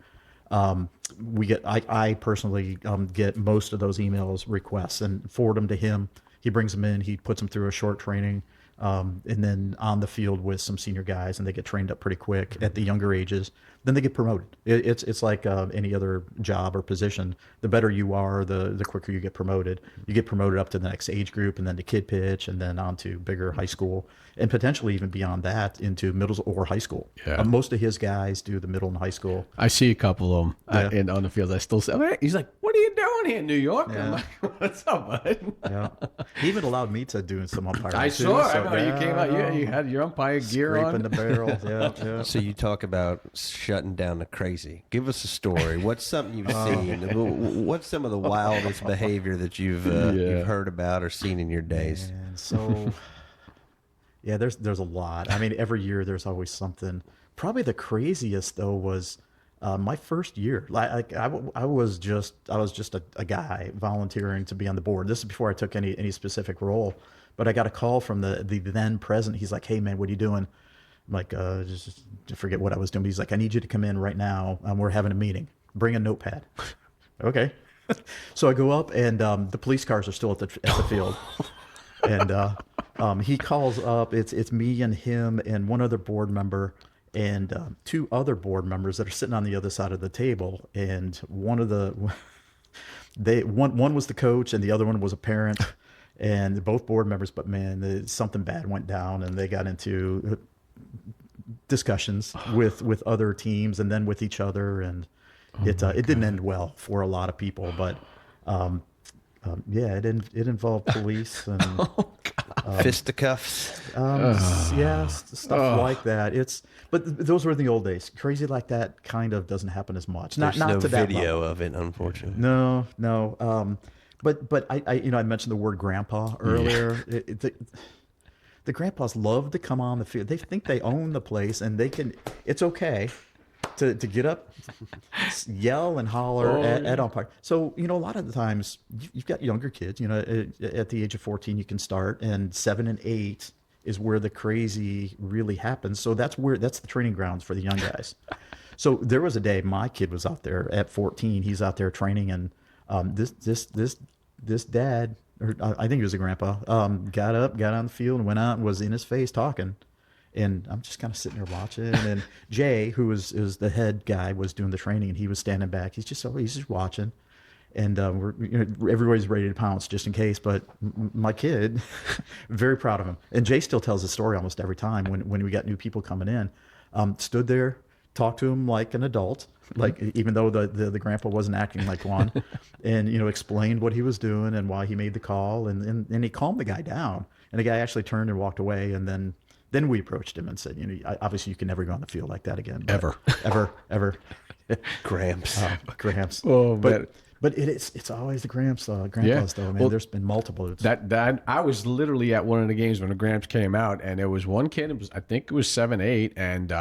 I personally get most of those emails requests and forward them to him. He brings them in. He puts them through a short training, and then on the field with some senior guys, and they get trained up pretty quick at the younger ages. Then they get promoted. It's like any other job or position. The better you are, the quicker you get promoted. You get promoted up to the next age group, and then to kid pitch, and then on to bigger high school, and potentially even beyond that into middle or high school. Yeah. Most of his guys do the middle and high school. I see a couple of them and on the field. I still say, he's like, what are you doing here in New York? Yeah. I'm like, what's up, bud? Yeah, he even allowed me to do some umpiring. I too, saw. so, I know you came out. You had your umpire gear scraping on. the barrel. Yeah. So you talk about shutting down the crazy. Give us a story. What's something you've seen? What's some of the wildest behavior that you've heard about or seen in your days? And so, yeah, there's a lot. I mean, every year there's always something. Probably the craziest though was my first year. I was just a guy volunteering to be on the board. This is before I took any specific role. But I got a call from the then president. He's like, "Hey man, what are you doing?" I'm like, just forget what I was doing. He's like, "I need you to come in right now. We're having a meeting. Bring a notepad." Okay. So I go up, and the police cars are still at the field. And he calls up. It's me and him and one other board member and two other board members that are sitting on the other side of the table. And one was the coach, and the other one was a parent. And they're both board members, but man, something bad went down, and they got into discussions with other teams and then with each other, and it didn't end well for a lot of people. But it involved police and fisticuffs. Stuff like that. But those were the old days. Crazy like that kind of doesn't happen as much. There's not no to that video level. of it, unfortunately. No. But I mentioned the word grandpa earlier. The grandpas love to come on the field. They think they own the place, and it's okay to get up, yell and holler at umpire. So, a lot of the times you've got younger kids, at the age of 14 you can start, and 7 and 8 is where the crazy really happens. So that's the training grounds for the young guys. So there was a day my kid was out there at 14. He's out there training, and this dad, or I think he was a grandpa, got up, got on the field, and went out and was in his face talking. And I'm just kind of sitting there watching. And Jay, who is the head guy, was doing the training, and he was standing back. He's just watching. And everybody's ready to pounce just in case. But my kid, very proud of him. And Jay still tells the story almost every time when we got new people coming in. Stood there, talked to him like an adult, like even though the grandpa wasn't acting like one, and explained what he was doing and why he made the call, and he calmed the guy down. And the guy actually turned and walked away, and then we approached him and said, obviously you can never go on the field like that again. Ever. Ever. Gramps. Gramps. Oh, but it's always the Gramps, grandpas though, man. Well, there's been multiple. That I was literally at one of the games when the Gramps came out, and there was one kid. I think it was 7, 8, and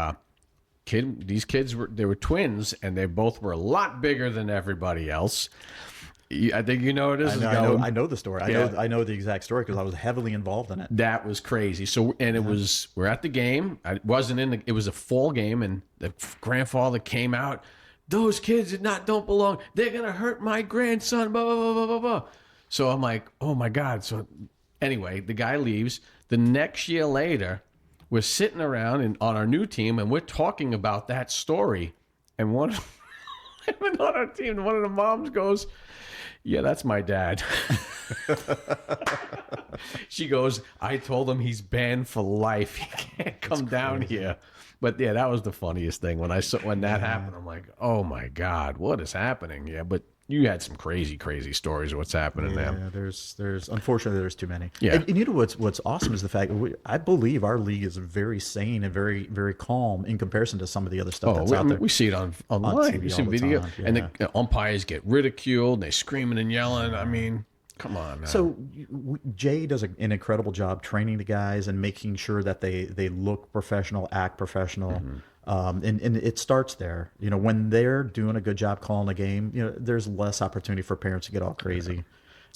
these kids were twins, and they both were a lot bigger than everybody else. I think you know where this is going. I know the story. I know the exact story because I was heavily involved in it. That was crazy. So, and it was, we're at the game. I wasn't it was a fall game, and the grandfather came out. Those kids don't belong. They're going to hurt my grandson, blah, blah, blah, blah, blah, blah. So I'm like, oh my God. So anyway, the guy leaves. The next year later, we're sitting around on our new team, and we're talking about that story. And on our team, one of the moms goes, yeah, that's my dad. She goes, I told him he's banned for life. He can't come down here. But yeah, that was the funniest thing when that happened. I'm like, oh my God, what is happening? Yeah, but you had some crazy stories of what's happening there. Yeah, there's unfortunately there's too many. Yeah, and you know what's awesome is the fact that I believe our league is very sane and very very calm in comparison to some of the other stuff that's out there. We see it online. TV We see all the video, time, yeah. and the umpires get ridiculed. And they're screaming and yelling. I mean, come on now. So Jay does an incredible job training the guys and making sure that they look professional, act professional. Mm-hmm. And it starts there. When they're doing a good job calling a game, there's less opportunity for parents to get all crazy.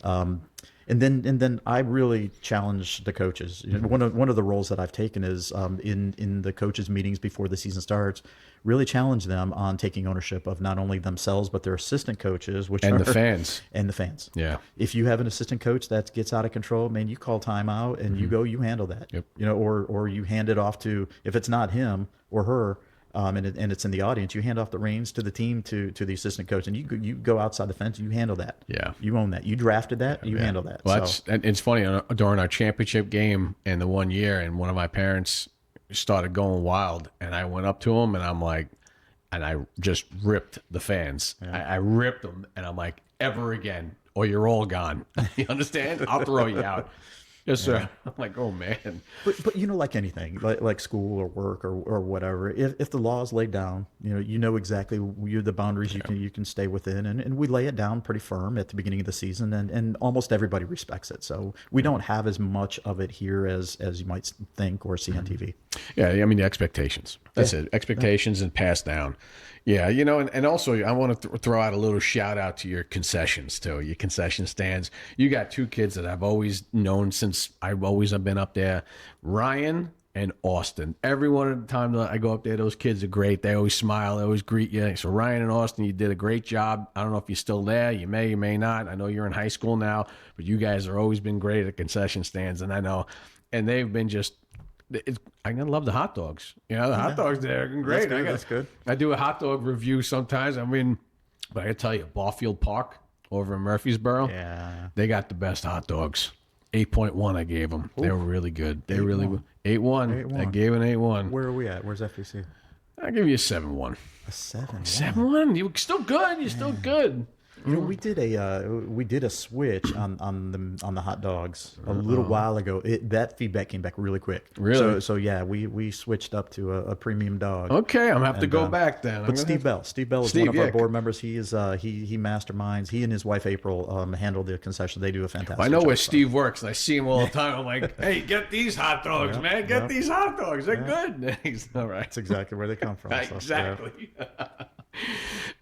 And then I really challenge the coaches. One of the roles that I've taken is in the coaches meetings before the season starts, really challenge them on taking ownership of not only themselves but their assistant coaches, the fans. And the fans. Yeah. If you have an assistant coach that gets out of control, man, you call timeout and you handle that. Yep. Or you hand it off to, if it's not him or her, and it's in the audience, you hand off the reins to the team, to the assistant coach, and you go outside the fence and you handle that. Yeah. You own that. You drafted that. You handle that. Well, it's funny, during our championship game in the one year, and one of my parents started going wild, and I went up to him and I'm like, and I just ripped the fans. Yeah. I ripped them, and I'm like, ever again, or you're all gone. You understand? I'll throw you out. Yes, sir. Yeah. I'm like, oh man. But like anything, like school or work or whatever, if the law is laid down, you know exactly the boundaries you can stay within, and we lay it down pretty firm at the beginning of the season, and almost everybody respects it. So we don't have as much of it here as you might think or see on TV. Yeah, I mean the expectations. That's it. Expectations and pass down. Yeah, and also I want to throw out a little shout out to your concessions too, your concession stands. You got two kids that I've always known since I've been up there, Ryan and Austin. Every one of the time that I go up there, those kids are great. They always smile. They always greet you. So Ryan and Austin, you did a great job. I don't know if you're still there. You may not. I know you're in high school now, but you guys have always been great at concession stands, and I know, and they've been just. I'm gonna love the hot dogs. The hot dogs there are great. That's good. I do a hot dog review sometimes. I mean, but I gotta tell you, Barfield Park over in Murfreesboro, they got the best hot dogs. 8.1 I gave them. They were really good. They really 8.1. I gave an 8.1. Where are we at? Where's FBC? I'll give you a 7.1. A 7. 7.1. You're still good. You're still good. We did a switch on the hot dogs a little while ago. That feedback came back really quick. Really? So yeah, we switched up to a premium dog. Okay, I'm gonna have to go back then. But Steve Bell is one of our board members. He is he masterminds. He and his wife April handle the concession. They do a fantastic job. I know where Steve works. I see him all the time. I'm like, hey, get these hot dogs, man. Get these hot dogs. They're good. He's all right. That's exactly where they come from. Exactly.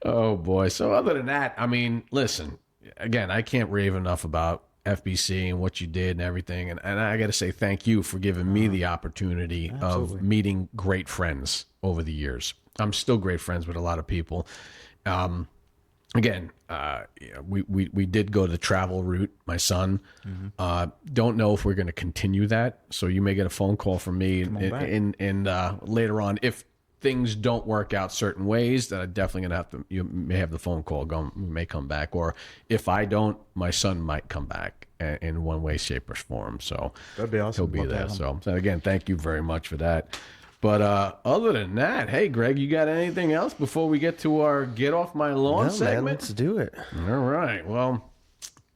Oh boy. So other than that, I mean, listen, again, I can't rave enough about FBC and what you did and everything. And I got to say thank you for giving me the opportunity of meeting great friends over the years. I'm still great friends with a lot of people. Again, we did go the travel route, my son. Don't know if we're going to continue that. So you may get a phone call from me and later on if things don't work out certain ways, that I'm definitely gonna have to. You may have the phone call going, may come back, or if I don't, my son might come back in one way, shape, or form. So That'd be awesome. he'll be Love to there. have him. So again, thank you very much for that. But other than that, hey, Greg, you got anything else before we get to our get off my lawn No, segment? man, let's do it. All right. Well,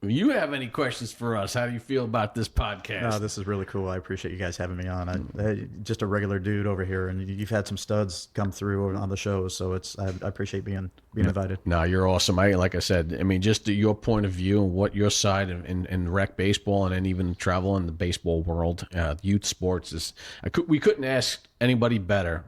you have any questions for us? How do you feel about this podcast? No, this is really cool. I appreciate you guys having me on. I just a regular dude over here, and you've had some studs come through on the show, so I appreciate being invited. No, you're awesome. Like I said, I mean, just your point of view and what your side in rec baseball and then even travel in the baseball world, youth sports is. We couldn't ask anybody better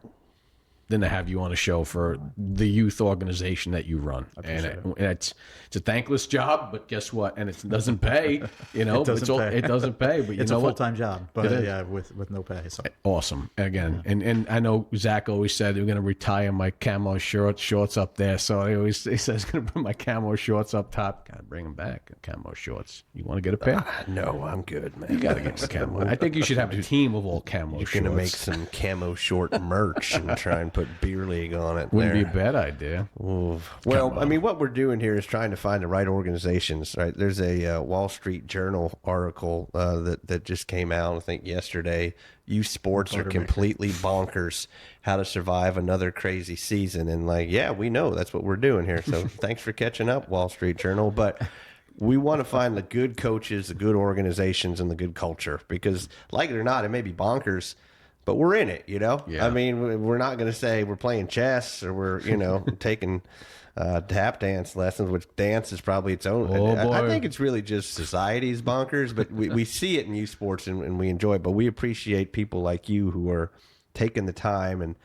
than to have you on a show for the youth organization that you run. And it's a thankless job, but guess what? And it doesn't pay, you know, it doesn't pay, but you It's know a what? full-time job, but yeah, with no pay. So Awesome. Again, and I know Zach always said we're going to retire my camo shorts up there. So he says going to put my camo shorts up top. Got to bring them back. Camo shorts. You want to get a pair? No, I'm good, man. You got to get the camo. I think you should have a team of all camo You're shorts. gonna make some camo short merch and try and put beer league on it. Wouldn't be there. a bad idea. Ooh. Well, I mean, what we're doing here is trying to find the right organizations, right? There's a Wall Street Journal article that just came out, I think, yesterday. Youth sports are completely bonkers. How to survive another crazy season. And like, yeah, we know that's what we're doing here. So thanks for catching up, Wall Street Journal. But we want to find the good coaches, the good organizations, and the good culture. Because like it or not, it may be bonkers, but we're in it, you know? Yeah. I mean, we're not going to say we're playing chess or we're, you know, taking tap dance lessons, which dance is probably its own. Oh, I boy. think it's really just society's bonkers, but we see it in youth sports and we enjoy it. But we appreciate people like you who are taking the time and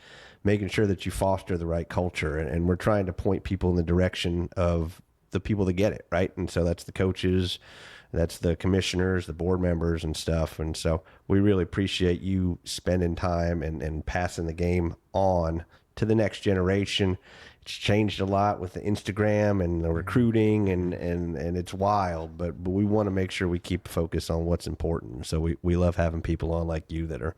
making sure that you foster the right culture. And we're trying to point people in the direction of the people that get it, right? And so that's the coaches, that's the commissioners, the board members and stuff. And so we really appreciate you spending time and passing the game on to the next generation. It's changed a lot with the Instagram and the recruiting and it's wild, but we want to make sure we keep focus on what's important. So we love having people on like you that are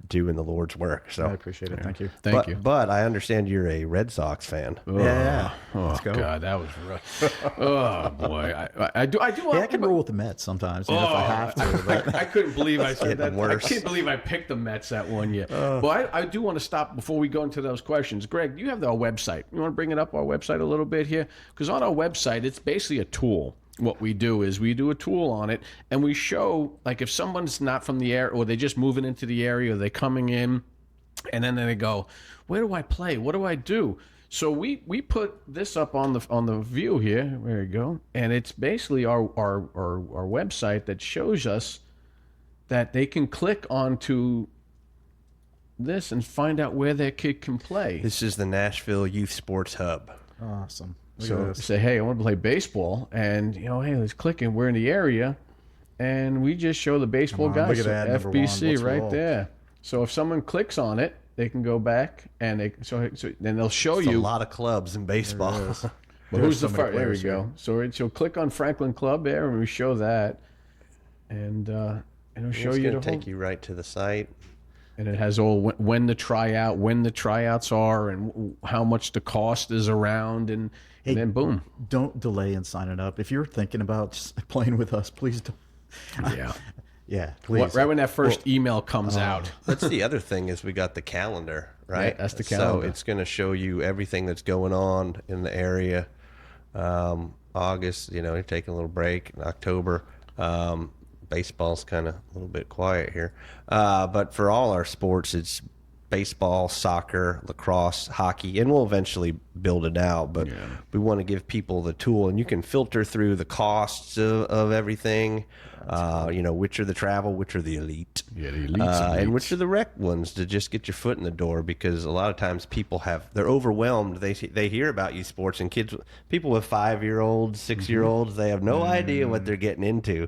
doing the Lord's work. So I appreciate it. Thank you. Thank you. But I understand you're a Red Sox fan. Yeah. Oh, Let's go. God, that was rough. Oh, boy. I do. Yeah, I can roll with the Mets sometimes, you know, if I have to. But I couldn't believe I said that. getting worse. I can't believe I picked the Mets that one year. But I do want to stop before we go into those questions. Greg, you have our website. You want to bring it up, our website, a little bit here? Because on our website, it's basically a tool. What we do is we do a tool on it, and we show, like, if someone's not from the area, or they're just moving into the area, or they're coming in, and then they go, where do I play? What do I do? So we put this up on the view here. There you go. And it's basically our website that shows us that they can click onto this and find out where their kid can play. This is the Nashville Youth Sports Hub. awesome. Look So at this. say, hey, I want to play baseball, and hey, let's click, and we're in the area, and we just show the baseball Come on, guys. look at So that, number one. FBC Let's right roll. there. So if someone clicks on it, they can go back, and then they'll show It's a you. lot of clubs in baseball. Well, There's who's so the many first? There we players here. go. So click on Franklin Club there, and we show that, and it'll show It's you going the to whole. take you right to the site. And it has all when the tryouts are, and how much the cost is around, and then boom. Don't delay in signing up. If you're thinking about just playing with us, please don't. Yeah. Yeah, please. Right when that first email comes out. That's the other thing is we got the calendar, right? Yeah, that's the calendar. So it's going to show you everything that's going on in the area. August, you're taking a little break. In October, baseball's kind of a little bit quiet here. But for all our sports, it's baseball, soccer, lacrosse, hockey, and we'll eventually build it out. But we want to give people the tool, and you can filter through the costs of everything. Which are the travel, which are the elite. Yeah, the elites. And which are the rec ones to just get your foot in the door, because a lot of times people they're overwhelmed. They hear about youth sports, and people with 5-year-olds, 6-year-olds, they have no idea what they're getting into.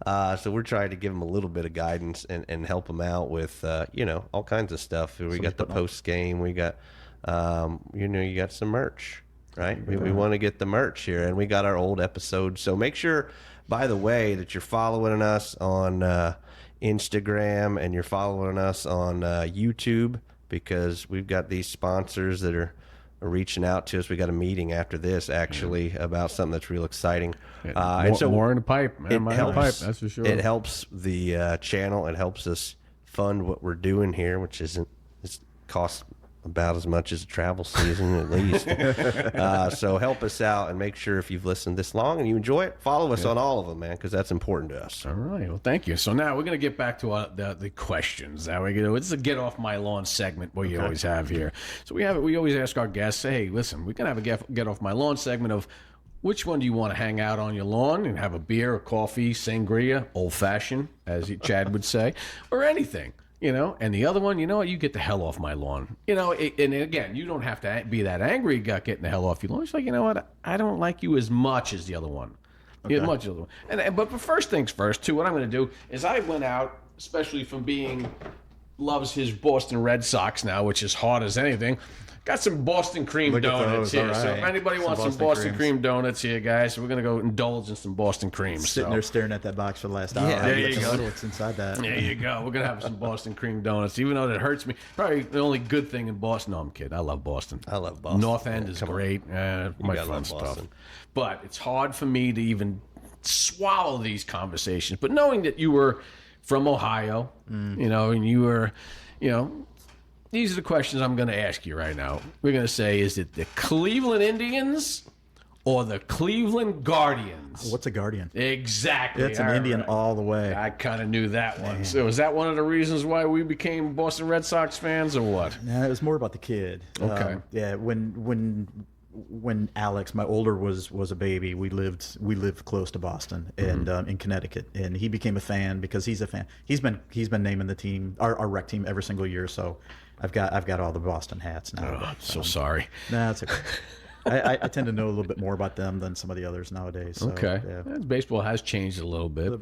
So we're trying to give them a little bit of guidance and help them out with, all kinds of stuff. We got the post game. We got, you got some merch, right? We want to get the merch here, and we got our old episodes. So make sure, by the way, that you're following us on Instagram and you're following us on YouTube. because we've got these sponsors that are reaching out to us. We got a meeting after this actually about something that's real exciting. And so more in the pipe, man. it More in the pipe, helps. that's for sure. It helps the channel. It helps us fund what we're doing here, which isn't it costs about as much as a travel season at least. So help us out and make sure if you've listened this long and you enjoy it, follow us on all of them, man, because that's important to us. All right. Well, thank you. So now we're going to get back to the questions. Now it's a get off my lawn segment we always have here. So we always ask our guests, hey, listen, we're going to have a get off my lawn segment of which one do you want to hang out on your lawn and have a beer, a coffee, sangria, old fashioned, as Chad would say, or anything. And the other one, you know what? You get the hell off my lawn. And again, you don't have to be that angry about getting the hell off your lawn. It's like, you know what? I don't like you as much as the other one. Okay. As much as the other one. But first things first, too, what I'm going to do is I went out, especially from loves his Boston Red Sox now, which is hard as anything. Got some Boston cream donuts here. Right. So if anybody wants some Boston cream donuts here, guys, so we're going to go indulge in some Boston cream. Sitting there staring at that box for the last hour. Yeah, there you go. What's inside that. There you go. We're going to have some Boston cream donuts, even though that hurts me. Probably the only good thing in Boston. No, I'm kidding. I love Boston. I love Boston. North End is great. My fun stuff. But it's hard for me to even swallow these conversations. But knowing that you were from Ohio, and you were, these are the questions I'm going to ask you right now. We're going to say, is it the Cleveland Indians or the Cleveland Guardians? What's a Guardian? Exactly. It's an Indian all the way. I kind of knew that one. So is that one of the reasons why we became Boston Red Sox fans or what? No, it was more about the kid. Okay. When Alex, my older, was a baby, we lived close to Boston and in Connecticut, and he became a fan because he's a fan. He's been naming the team, our rec team, every single year. So I've got all the Boston hats now. Oh, so sorry. Nah, it's okay. I tend to know a little bit more about them than some of the others nowadays. So, okay. Yeah. Baseball has changed a little bit,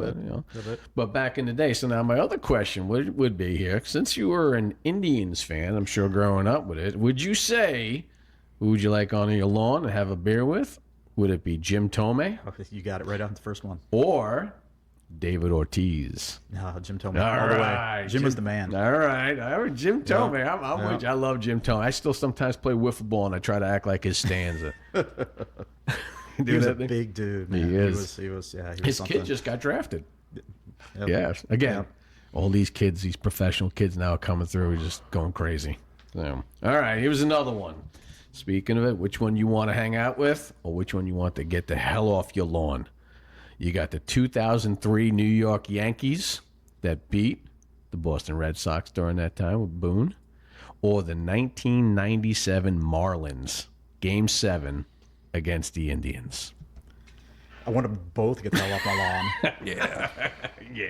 but back in the day. So now my other question would be here, since you were an Indians fan, I'm sure growing up with it, would you say, who would you like on your lawn to have a beer with? Would it be Jim Thome? Okay, you got it right on the first one. Or David Ortiz? No, Jim Thome all the way. Jim was the man. All right. Jim Thome. I'm with you. I love Jim Thome. I still sometimes play wiffle ball and I try to act like his stanza. He was a big dude, man. He is. He was his something. kid just got drafted. Yep. Yes. Again, Yep. all these kids, these professional kids now are coming through, just going crazy. So, all right, here's another one. Speaking of it, which one you want to hang out with or which one you want to get the hell off your lawn? You got the 2003 New York Yankees that beat the Boston Red Sox during that time with Boone, or the 1997 Marlins, Game 7 against the Indians. I want them both to get the hell off my lawn. Yeah.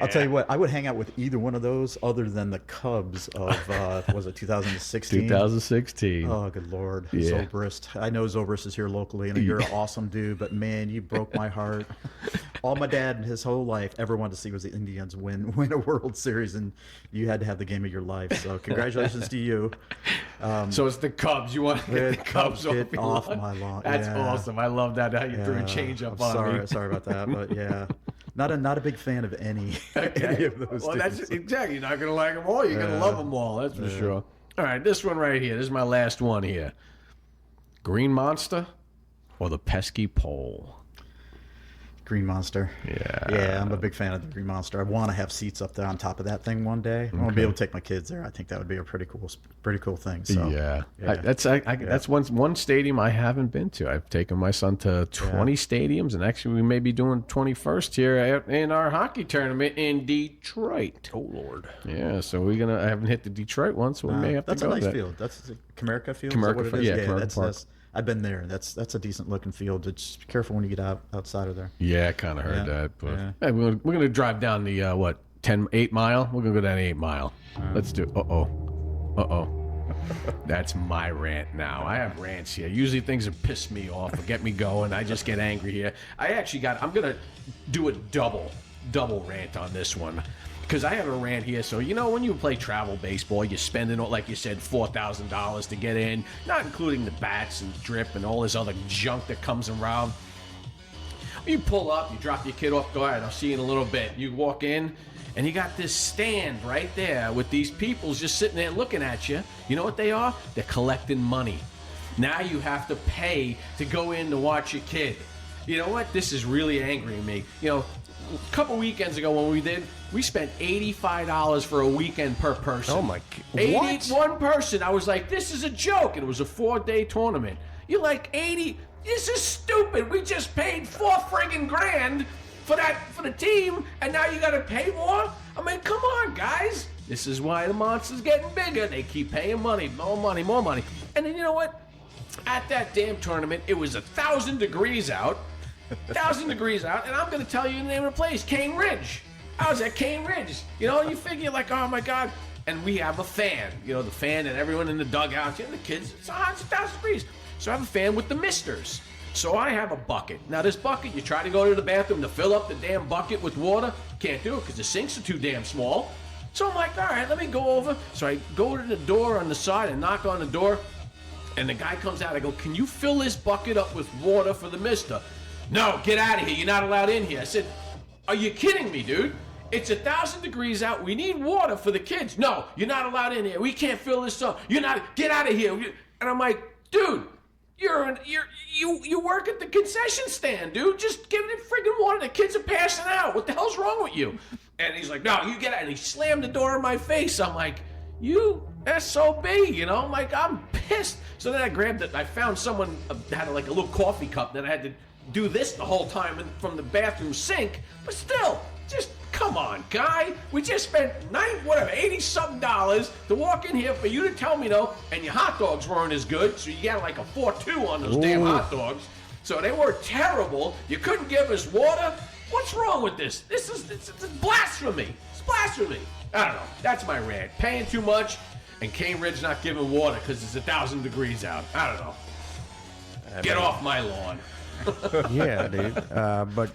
I'll tell you what, I would hang out with either one of those other than the Cubs of, was it 2016? 2016. Oh, good Lord. Yeah. Zobrist. I know Zobrist is here locally, and you're an awesome dude, but man, you broke my heart. All my dad in his whole life ever wanted to see was the Indians win a World Series, and you had to have the game of your life. So congratulations to you. So it's the Cubs. You want to get the Cubs get off your my lawn. That's Yeah. awesome. I love that. How you threw a change up on me. Sorry about that, but yeah, not a big fan of any of those. Well, teams. that's exactly. You're not going to like them all. You're going to love them all. That's for sure. All right, this one right here. This is my last one here. Green Monster or the pesky pole? Green Monster. Yeah. I'm a big fan of the Green Monster. I want to have seats up there on top of that thing one day. I want to be able to take my kids there. I think that would be a pretty cool thing. So Yeah. That's one stadium I haven't been to. I've taken my son to 20 stadiums, and actually we may be doing 21st here in our hockey tournament in Detroit. Oh, Lord. Yeah, so I haven't hit the Detroit one, so we may have to That's go a nice there. field. That's the Comerica field. Comerica Is that what it is? yeah, Comerica that's, Park. that's I've been there. That's a decent looking field. Just be careful when you get outside of there. Yeah, I kind of heard that. But Yeah. hey, we're gonna drive down the 8 mile. We're gonna go down 8 mile. Let's do. Uh oh. That's my rant now. I have rants here. Usually things that piss me off or get me going. I just get angry here. I'm gonna do a double rant on this one. Because I have a rant here. So, when you play travel baseball, you're spending, like you said, $4,000 to get in, not including the bats and drip and all this other junk that comes around. You pull up, you drop your kid off, go, all right, I'll see you in a little bit. You walk in, and you got this stand right there with these people just sitting there looking at you. You know what they are? They're collecting money. Now you have to pay to go in to watch your kid. You know what? This is really angering me. You know, a couple weekends ago when we spent $85 for a weekend per person. Oh my God. 81 person. I was like, this is a joke. And it was a 4-day tournament. You're like 80. This is stupid. We just paid $4 friggin' grand for the team, and now you got to pay more? I mean, come on, guys. This is why the monster's getting bigger. They keep paying money, more money, more money. And then you know what? At that damn tournament, it was 1,000 degrees out. 1,000 degrees out, and I'm going to tell you the name of the place, Cane Ridge. I was at Cane Ridge. You know, you figure like, oh my God. And we have a fan. You know, the fan and everyone in the dugout, you know, the kids, it's 1,000 degrees. So I have a fan with the misters. So I have a bucket. Now this bucket, you try to go to the bathroom to fill up the damn bucket with water. Can't do it because the sinks are too damn small. So I'm like, all right, let me go over. So I go to the door on the side and knock on the door. And the guy comes out. I go, can you fill this bucket up with water for the mister? No, get out of here. You're not allowed in here. I said, are you kidding me, dude? It's 1,000 degrees out. We need water for the kids. No, you're not allowed in here. We can't fill this up. You're not. Get out of here. And I'm like, dude, you work at the concession stand, dude. Just give it friggin' water. The kids are passing out. What the hell's wrong with you? And he's like, no, you get out. And he slammed the door in my face. I'm like, you SOB, you know? I'm like, I'm pissed. So then I found someone that had like a little coffee cup that I had to do this the whole time from the bathroom sink. But still, just come on, guy. We just spent $80-something to walk in here for you to tell me no, and your hot dogs weren't as good, so you got like a 4-2 on those damn hot dogs. So they were terrible. You couldn't give us water. What's wrong with this? It's blasphemy. It's blasphemy. I don't know. That's my rant. Paying too much, and Cane Ridge not giving water because it's 1,000 degrees out. I don't know. Get off my lawn. Yeah, dude. But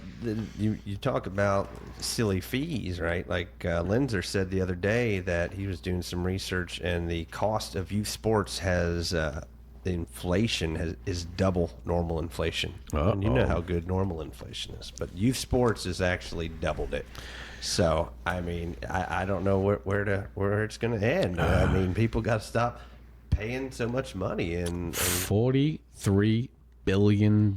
you talk about silly fees, right? Like Linzer said the other day that he was doing some research, and the cost of youth sports has the inflation is double normal inflation. And you know how good normal inflation is, but youth sports has actually doubled it. So I mean, I don't know where it's going to end. I mean, people got to stop paying so much money and $43 billion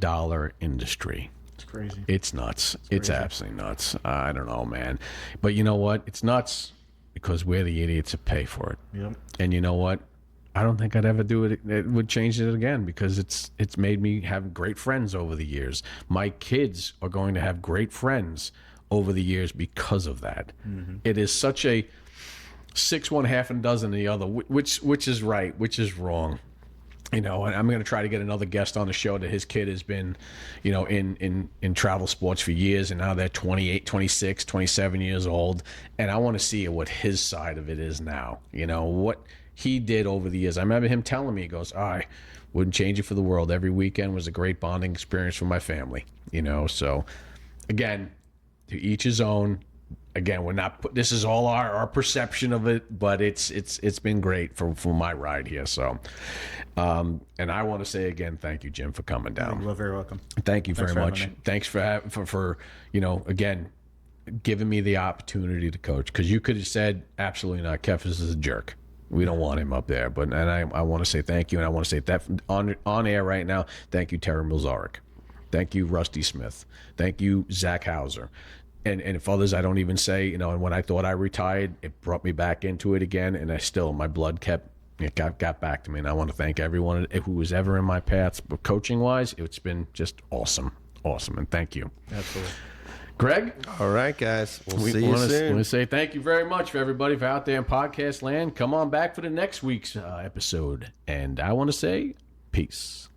industry. It's crazy. It's nuts. It's absolutely nuts. I don't know, man. But you know what? It's nuts because we're the idiots that pay for it. Yep. And you know what? I don't think I'd ever do it. It would change it again because it's made me have great friends over the years. My kids are going to have great friends over the years because of that. Mm-hmm. It is such a 6 1 half and dozen the other, which is right, which is wrong. You know, and I'm going to try to get another guest on the show that his kid has been, you know, in travel sports for years, and now they're 28, 26, 27 years old, and I want to see what his side of it is now. You know, what he did over the years. I remember him telling me, he goes, I wouldn't change it for the world. Every weekend was a great bonding experience for my family, you know. So, again, to each his own. Again, we're not. This is all our perception of it, but it's been great for my ride here. So, and I want to say again, thank you, Jim, for coming down. You're very welcome. Thank you Thanks very for much. having me. Thanks for you know, again, giving me the opportunity to coach, because you could have said absolutely not. Kefis is a jerk. We don't want him up there. But I want to say thank you, and I want to say that on air right now. Thank you, Terry Milzarek. Thank you, Rusty Smith. Thank you, Zach Hauser. And if others I don't even say, you know, and when I thought I retired, it brought me back into it again, and my blood got back to me. And I want to thank everyone who was ever in my paths, but coaching-wise, it's been just awesome, and thank you. Absolutely. Greg? All right, guys. We'll see you soon. I want to say thank you very much for everybody for out there in podcast land. Come on back for the next week's episode. And I want to say peace.